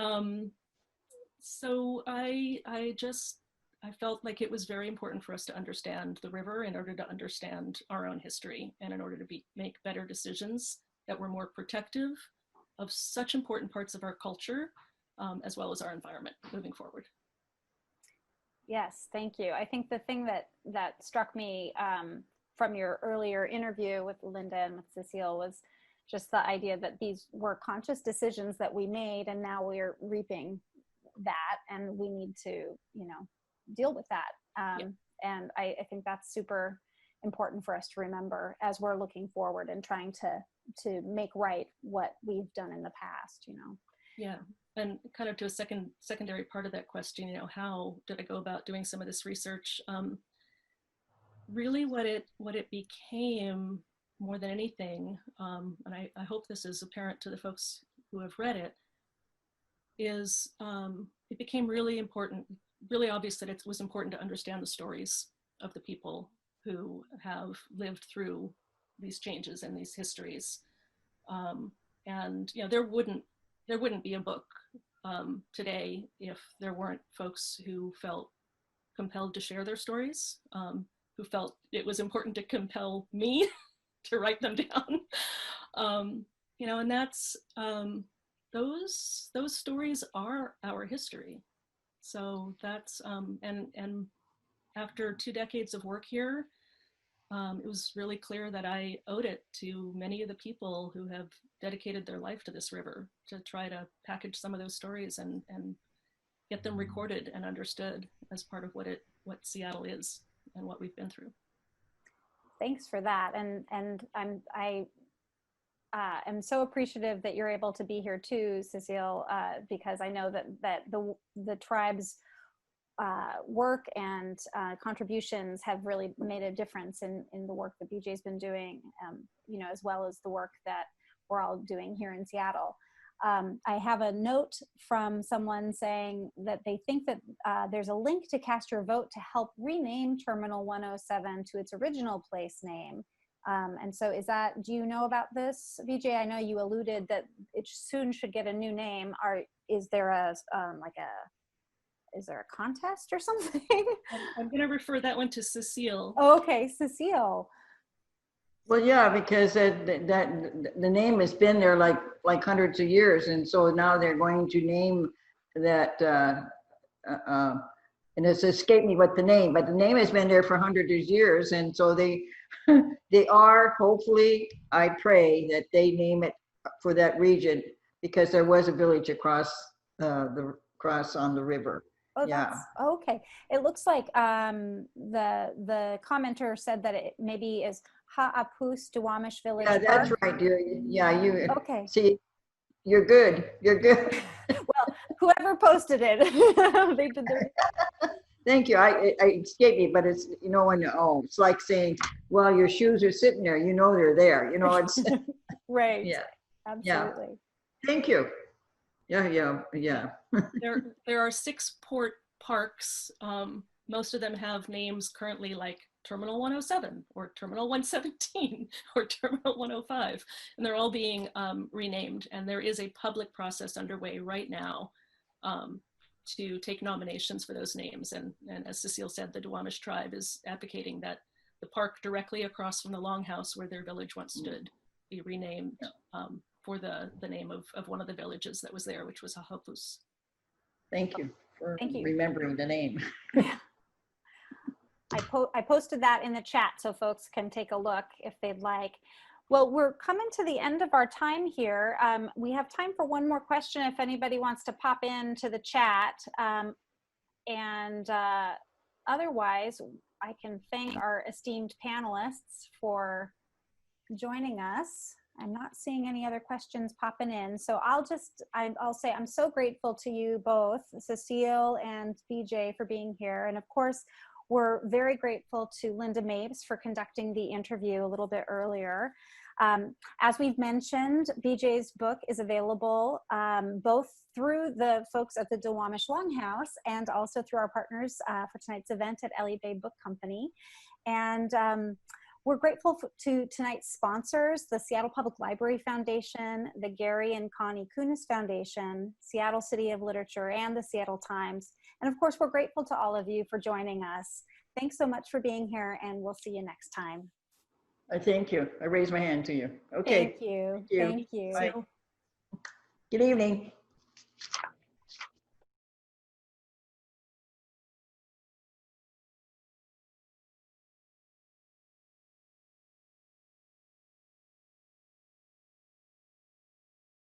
[SPEAKER 2] I felt like it was very important for us to understand the river in order to understand our own history, and in order to make better decisions that were more protective of such important parts of our culture, as well as our environment moving forward.
[SPEAKER 1] Yes, thank you. I think the thing that struck me from your earlier interview with Linda and with Cecile was just the idea that these were conscious decisions that we made, and now we're reaping that, and we need to, deal with that. And I think that's super important for us to remember as we're looking forward and trying to make right what we've done in the past.
[SPEAKER 2] Yeah, and kind of to a secondary part of that question, how did I go about doing some of this research? Really, what it became more than anything, and I hope this is apparent to the folks who have read it, is it became really important, really obvious that it was important to understand the stories of the people who have lived through these changes and these histories. And there wouldn't be a book today if there weren't folks who felt compelled to share their stories, who felt it was important to compel me to write them down. And that's those stories are our history. So that's and after 2 decades of work here, it was really clear that I owed it to many of the people who have dedicated their life to this river to try to package some of those stories and get them recorded and understood as part of what Seattle is and what we've been through.
[SPEAKER 1] Thanks for that. And I am so appreciative that you're able to be here too, Cecile, because I know that the tribe's work and contributions have really made a difference in the work that BJ's been doing, as well as the work that we're all doing here in Seattle. I have a note from someone saying that they think that there's a link to cast your vote to help rename Terminal 107 to its original place name. And so do you know about this, BJ? I know you alluded that it soon should get a new name. Is there a contest or something?
[SPEAKER 2] I'm going to refer that one to Cecile.
[SPEAKER 1] Oh, okay, Cecile.
[SPEAKER 4] Well, yeah, because the name has been there like hundreds of years, and so now they're going to name that. And it's escaped me what the name, but the name has been there for hundreds of years, and so they are, hopefully, I pray that they name it for that region, because there was a village across on the river.
[SPEAKER 1] Oh,
[SPEAKER 4] yeah.
[SPEAKER 1] Okay. It looks like the commenter said that it maybe is Ha'apus Duwamish Village.
[SPEAKER 4] Yeah, that's
[SPEAKER 1] Park.
[SPEAKER 4] right, dear. Yeah, you.
[SPEAKER 1] Okay.
[SPEAKER 4] See, you're good. You're good.
[SPEAKER 1] Well, whoever posted it, they did their.
[SPEAKER 4] Thank you. I escaped me, but it's it's like saying, well, your shoes are sitting there. They're there. It's
[SPEAKER 1] right.
[SPEAKER 4] Yeah.
[SPEAKER 1] Absolutely.
[SPEAKER 4] Yeah. Thank you. Yeah.
[SPEAKER 2] There are 6 port parks. Most of them have names currently like Terminal 107 or Terminal 117 or Terminal 105, and they're all being renamed. And there is a public process underway right now to take nominations for those names. And as Cecile said, the Duwamish tribe is advocating that the park directly across from the Longhouse where their village once stood be renamed for the name of one of the villages that was there, which was Ha'apus.
[SPEAKER 4] Thank you for remembering the name.
[SPEAKER 1] I posted that in the chat so folks can take a look if they'd like. Well, we're coming to the end of our time here. We have time for one more question if anybody wants to pop into the chat. Otherwise, I can thank our esteemed panelists for joining us. I'm not seeing any other questions popping in. So I'll say I'm so grateful to you both, Cecile and BJ, for being here. And of course, we're very grateful to Linda Mapes for conducting the interview a little bit earlier. As we've mentioned, BJ's book is available both through the folks at the Duwamish Longhouse and also through our partners for tonight's event at Elliott Bay Book Company. And we're grateful to tonight's sponsors, the Seattle Public Library Foundation, the Gary and Connie Kunis Foundation, Seattle City of Literature, and the Seattle Times. And of course, we're grateful to all of you for joining us. Thanks so much for being here, and we'll see you next time.
[SPEAKER 4] Thank you. I raise my hand to you. Okay.
[SPEAKER 1] Thank you.
[SPEAKER 4] Thank you.
[SPEAKER 1] Thank you.
[SPEAKER 4] Bye. Good evening.